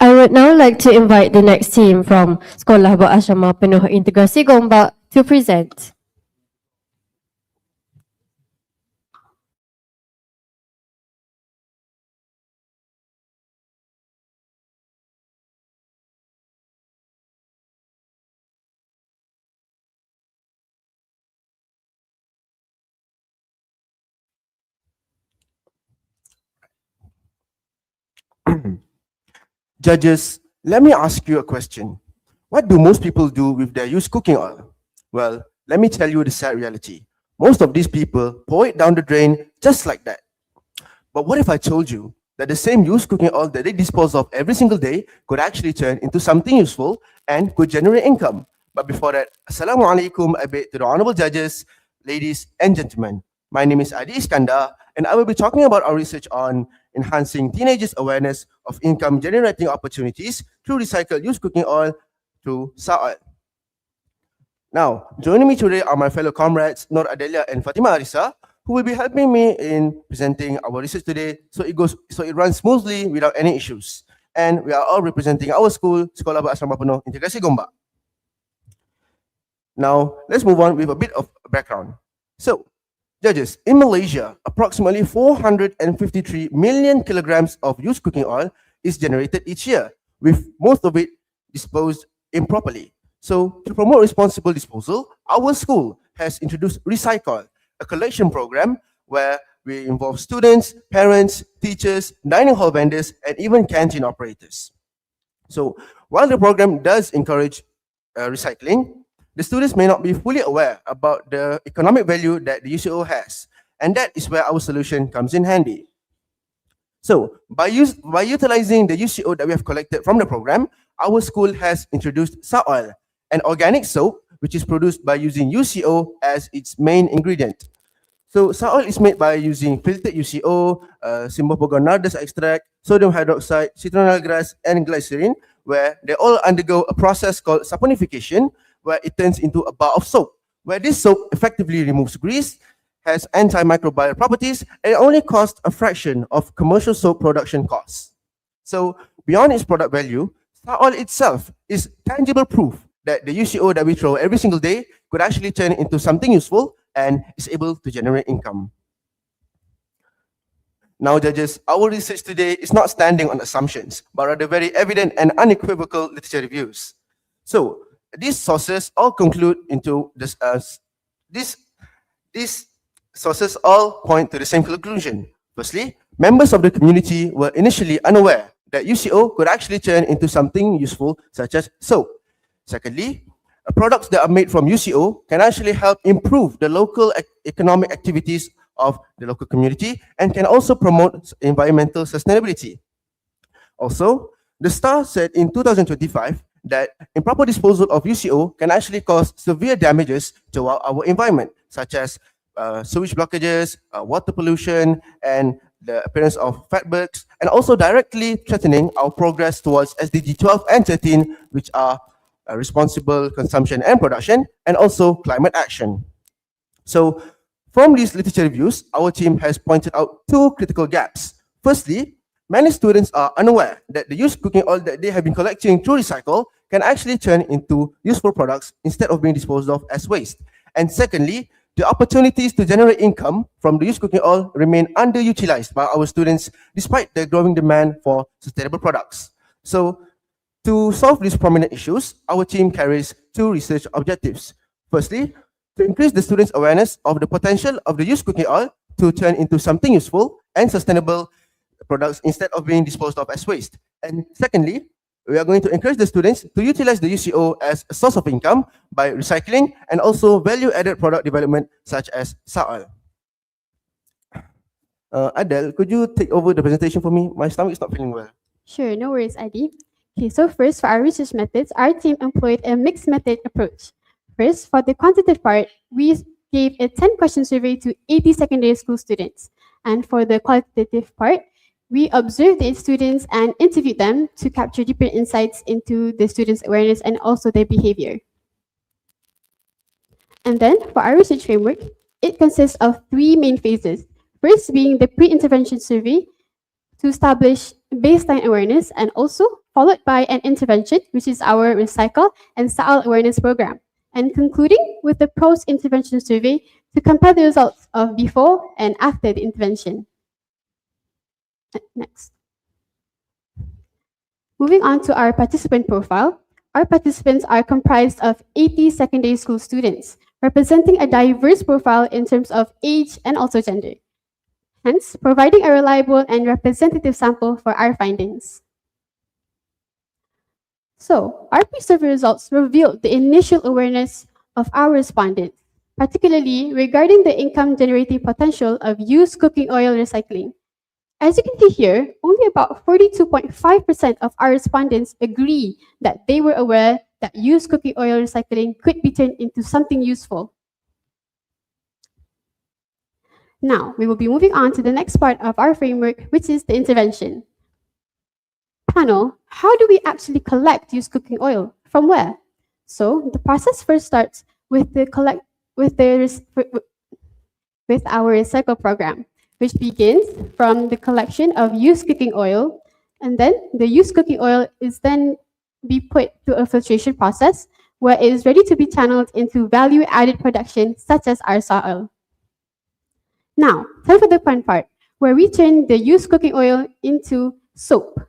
I would now like to invite the next team from Sekolah Berasrama Penuh Integrasi Gombak to present. Judges, let me ask you a question. What do most people do with their used cooking oil? Well, let me tell you the sad reality. Most of these people pour it down the drain just like that. But what if I told you that the same used cooking oil that they dispose of every single day could actually turn into something useful and could generate income? But before that, Assalamu alaikum to the honorable judges, ladies and gentlemen. My name is Adi Iskandar, and I will be talking about our research on enhancing teenagers' awareness of income-generating opportunities through recycled used cooking oil through Sa oil. Now, joining me today are my fellow comrades, Nur Adelia and Fatima Arisa, who will be helping me in presenting our research today so it runs smoothly without any issues. And we are all representing our school, Sekolah Berasrama Penuh Integrasi Gombak. Now, let's move on with a bit of background. So, judges, in Malaysia, approximately 453 million kilograms of used cooking oil is generated each year, with most of it disposed improperly. So, to promote responsible disposal, our school has introduced Recycle, a collection program where we involve students, parents, teachers, dining hall vendors, and even canteen operators. So, while the program does encourage recycling, the students may not be fully aware about the economic value that the UCO has, and that is where our solution comes in handy. So, by utilizing the UCO that we have collected from the program, our school has introduced Sa oil, an organic soap which is produced by using UCO as its main ingredient. So, Sa oil is made by using filtered UCO, Cymbopogon nardus extract, sodium hydroxide, citronella grass, and glycerin, where they all undergo a process called saponification, where it turns into a bar of soap, where this soap effectively removes grease, has antimicrobial properties, and it only costs a fraction of commercial soap production costs. So, beyond its product value, Sa oil itself is tangible proof that the UCO that we throw every single day could actually turn into something useful and is able to generate income. Now, judges, our research today is not standing on assumptions, but rather very evident and unequivocal literature reviews. So, these sources all conclude into this. These sources all point to the same conclusion. Firstly, members of the community were initially unaware that UCO could actually turn into something useful, such as soap. Secondly, products that are made from UCO can actually help improve the local economic activities of the local community and can also promote environmental sustainability. Also, the STAR said in 2025 that improper disposal of UCO can actually cause severe damages to our environment, such as sewage blockages, water pollution, and the appearance of fatbergs, and also directly threatening our progress towards SDG 12 and 13, which are responsible consumption and production, and also climate action. So, from these literature reviews, our team has pointed out two critical gaps. Firstly, many students are unaware that the used cooking oil that they have been collecting through recycle can actually turn into useful products instead of being disposed of as waste. And secondly, the opportunities to generate income from the used cooking oil remain underutilized by our students despite the growing demand for sustainable products. So, to solve these prominent issues, our team carries two research objectives. Firstly, to increase the students' awareness of the potential of the used cooking oil to turn into something useful and sustainable products instead of being disposed of as waste. And secondly, we are going to encourage the students to utilize the UCO as a source of income by recycling and also value-added product development such as sa oil. Adele, could you take over the presentation for me? My stomach is not feeling well. Sure, no worries, Adi. Okay, so first for our research methods, our team employed a mixed method approach. First, for the quantitative part, we gave a 10-question survey to 80 secondary school students. And for the qualitative part, we observed the students and interviewed them to capture deeper insights into the students' awareness and also their behavior. And then for our research framework, it consists of three main phases. First being the pre-intervention survey to establish baseline awareness, and also followed by an intervention, which is our recycle and SAL awareness program. And concluding with the post-intervention survey to compare the results of before and after the intervention. Next. Moving on to our participant profile, our participants are comprised of 80 secondary school students, representing a diverse profile in terms of age and also gender, hence providing a reliable and representative sample for our findings. So, our pre-survey results revealed the initial awareness of our respondents, particularly regarding the income-generating potential of used cooking oil recycling. As you can see here, only about 42.5% of our respondents agree that they were aware that used cooking oil recycling could be turned into something useful. Now, we will be moving on to the next part of our framework, which is the intervention. Panel, how do we actually collect used cooking oil? From where? So, the process first starts with our recycle program, which begins from the collection of used cooking oil, and then the used cooking oil is then be put to a filtration process where it is ready to be channeled into value-added production such as our saw oil. Now, time for the fun part, where we turn the used cooking oil into soap.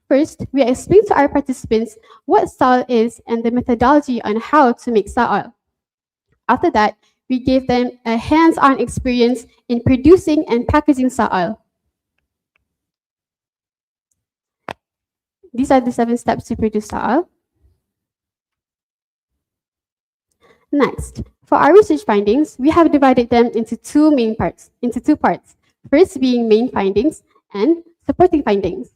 First, we explain to our participants what saw oil is and the methodology on how to make saw oil. After that, we gave them a hands-on experience in producing and packaging saw oil. These are the 7 steps to produce saw oil. Next, for our research findings, we have divided them into two parts. First being main findings and supporting findings.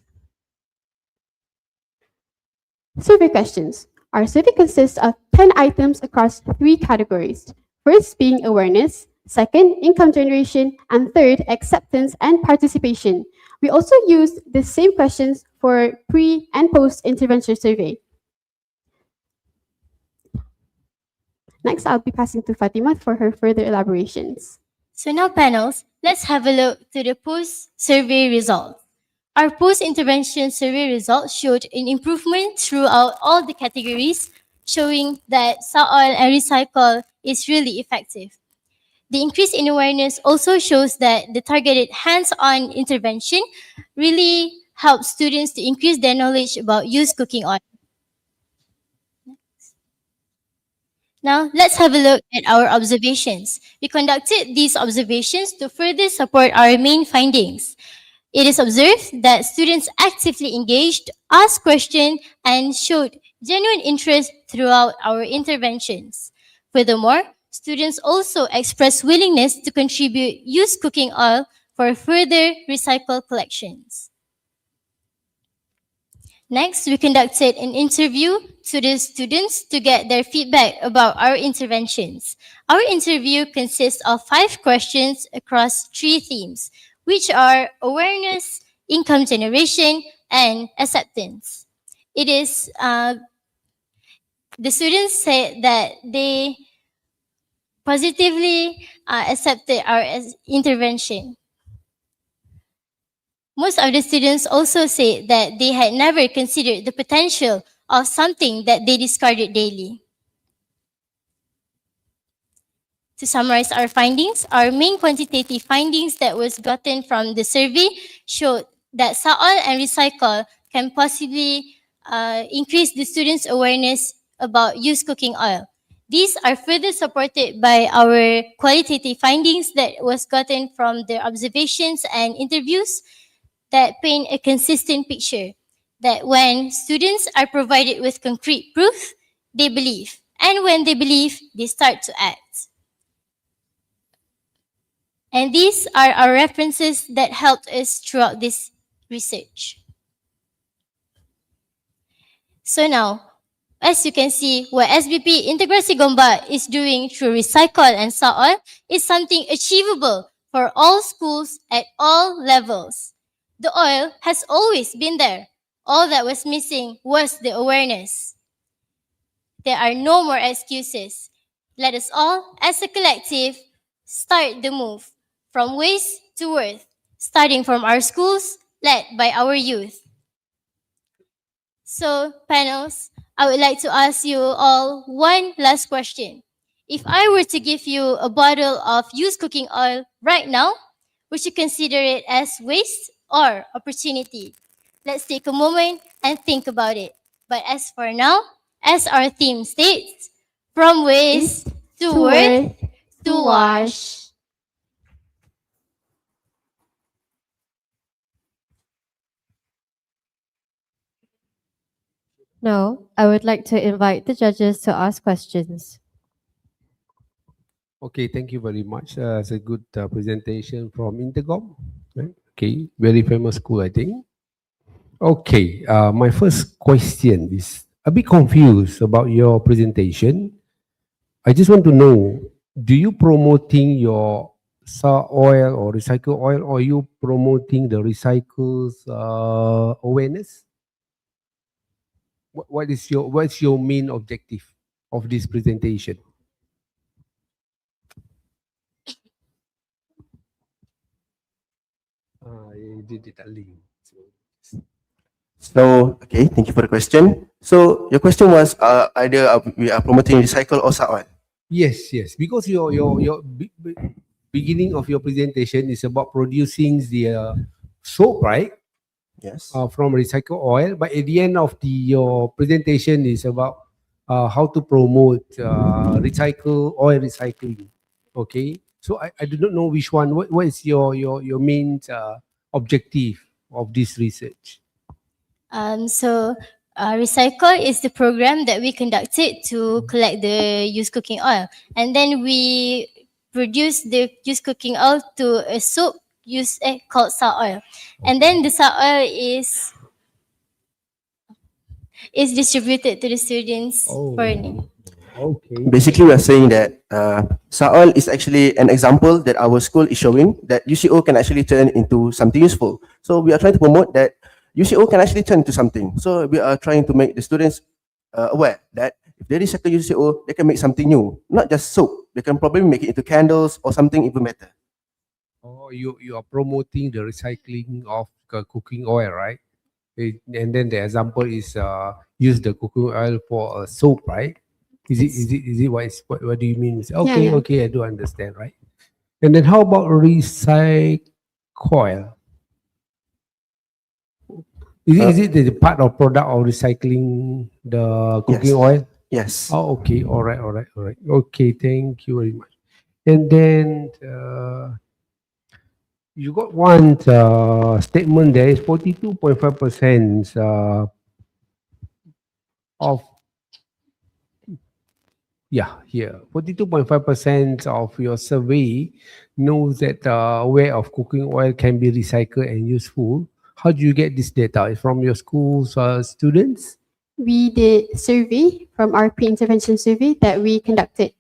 Survey questions. Our survey consists of 10 items across 3 categories. First being awareness, second, income generation, and third, acceptance and participation. We also used the same questions for pre- and post-intervention survey. Next, I'll be passing to Fatima for her further elaborations. So now panels, let's have a look to the post-survey results. Our post-intervention survey results showed an improvement throughout all the categories, showing that saw oil and recycle is really effective. The increase in awareness also shows that the targeted hands-on intervention really helps students to increase their knowledge about used cooking oil. Now, let's have a look at our observations. We conducted these observations to further support our main findings. It is observed that students actively engaged, asked questions, and showed genuine interest throughout our interventions. Furthermore, students also expressed willingness to contribute used cooking oil for further recycle collections. Next, we conducted an interview to the students to get their feedback about our interventions. Our interview consists of 5 questions across 3 themes, which are awareness, income generation, and acceptance. It is, the students said that they positively accepted our intervention. Most of the students also said that they had never considered the potential of something that they discarded daily. To summarize our findings, our main quantitative findings that was gotten from the survey showed that Sa'ol and Recycle can possibly increase the students' awareness about used cooking oil. These are further supported by our qualitative findings that was gotten from their observations and interviews that paint a consistent picture that when students are provided with concrete proof, they believe. And when they believe, they start to act. And these are our references that helped us throughout this research. So now, as you can see, what SBP Integrasi Gombak is doing through Recycle and Sa'ol is something achievable for all schools at all levels. The oil has always been there. All that was missing was the awareness. There are no more excuses. Let us all, as a collective, start the move from waste to worth, starting from our schools, led by our youth. So, panels, I would like to ask you all one last question. If I were to give you a bottle of used cooking oil right now, would you consider it as waste or opportunity? Let's take a moment and think about it. But as for now, as our theme states, from waste to worth to wash. Now, I would like to invite the judges to ask questions. Okay, thank you very much. It's a good presentation from Intercom. Right? Okay, very famous school, I think. Okay, my first question is a bit confused about your presentation. I just want to know, do you promoting your oil or recycle oil, or you promoting the recycles awareness? What's your main objective of this presentation? So, okay, thank you for the question. So, your question was either we are promoting recycle or Sa'ol. Yes, yes, because your beginning of your presentation is about producing the soap, right? Yes. From recycled oil, but at the end of your presentation is about how to promote recycle oil recycling. Okay, so I do not know which one. What is your main objective of this research? Recycle is the program that we conducted to collect the used cooking oil. And then we produce the used cooking oil to a soap called Sa oil. And then the Sa oil is distributed to the students for learning. Okay. Basically, we are saying that Sa'ol is actually an example that our school is showing that UCO can actually turn into something useful. So we are trying to promote that UCO can actually turn into something. So we are trying to make the students aware that if they recycle UCO, they can make something new, not just soap. They can probably make it into candles or something even better. Oh, you are promoting the recycling of cooking oil, right? And then the example is use the cooking oil for a soap, right? Is it what do you mean? Okay, yeah. okay, I do understand, right? And then how about recycle oil? Is it the part of product of recycling the cooking oil? Yes. Oh, okay. All right. Okay, thank you very much. And then you got one statement there is 42.5% of 42.5% of your survey knows that aware of cooking oil can be recycled and useful. How do you get this data? From your school's students? We did survey from our pre-intervention survey that we conducted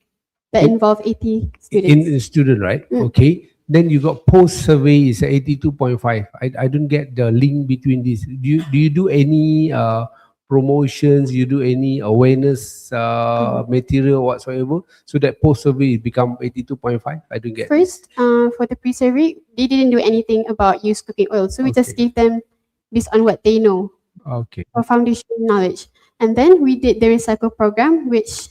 that involved 80 students. In student, right? Mm. Okay. Then you got post survey is 82.5. I don't get the link between these. Do you do any promotions? You do any awareness material whatsoever? So that post survey become 82.5. I don't get. First, for the pre-survey, they didn't do anything about used cooking oil. So we just gave them based on what they know. Okay. For foundation knowledge. And then we did the recycle program, which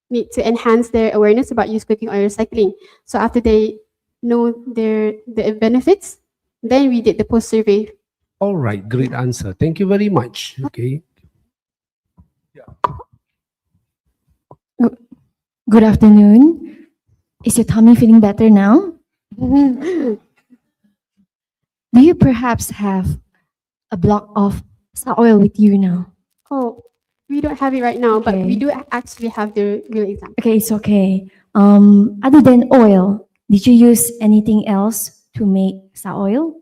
need to enhance their awareness about used cooking oil recycling. So after they know the benefits, then we did the post survey. All right. Great answer. Thank you very much. Okay. Good afternoon. Is your tummy feeling better now? Do you perhaps have a block of oil with you now? Oh, we don't have it right now, but we do actually have the real example. Okay, it's okay. Other than oil, did you use anything else to make oil?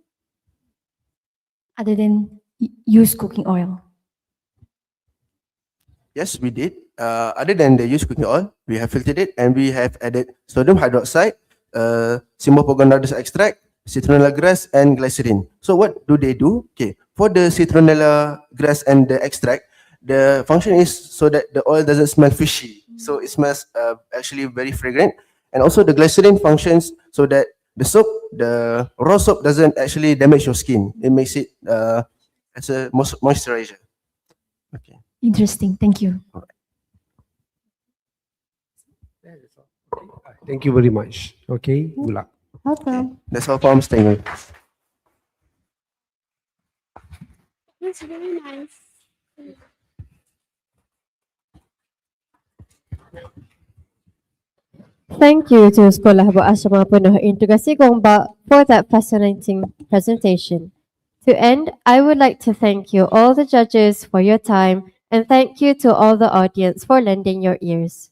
Other than used cooking oil? Yes, we did. Other than the used cooking oil, we have filtered it and we have added sodium hydroxide, Cymbopogonardus extract, citronella grass, and glycerin. So what do they do? Okay, for the citronella grass and the extract, the function is so that the oil doesn't smell fishy. So it smells actually very fragrant. And also the glycerin functions so that the soap, the raw soap doesn't actually damage your skin. It makes it as a moisturizer. Okay. Interesting. Thank you. Thank you very much. Okay. Good luck. Welcome. That's all for staying. It's very nice. Thank you to Sekolah Berasrama Penuh Integrasi Gombak for that fascinating presentation. To end, I would like to thank you all the judges for your time and thank you to all the audience for lending your ears.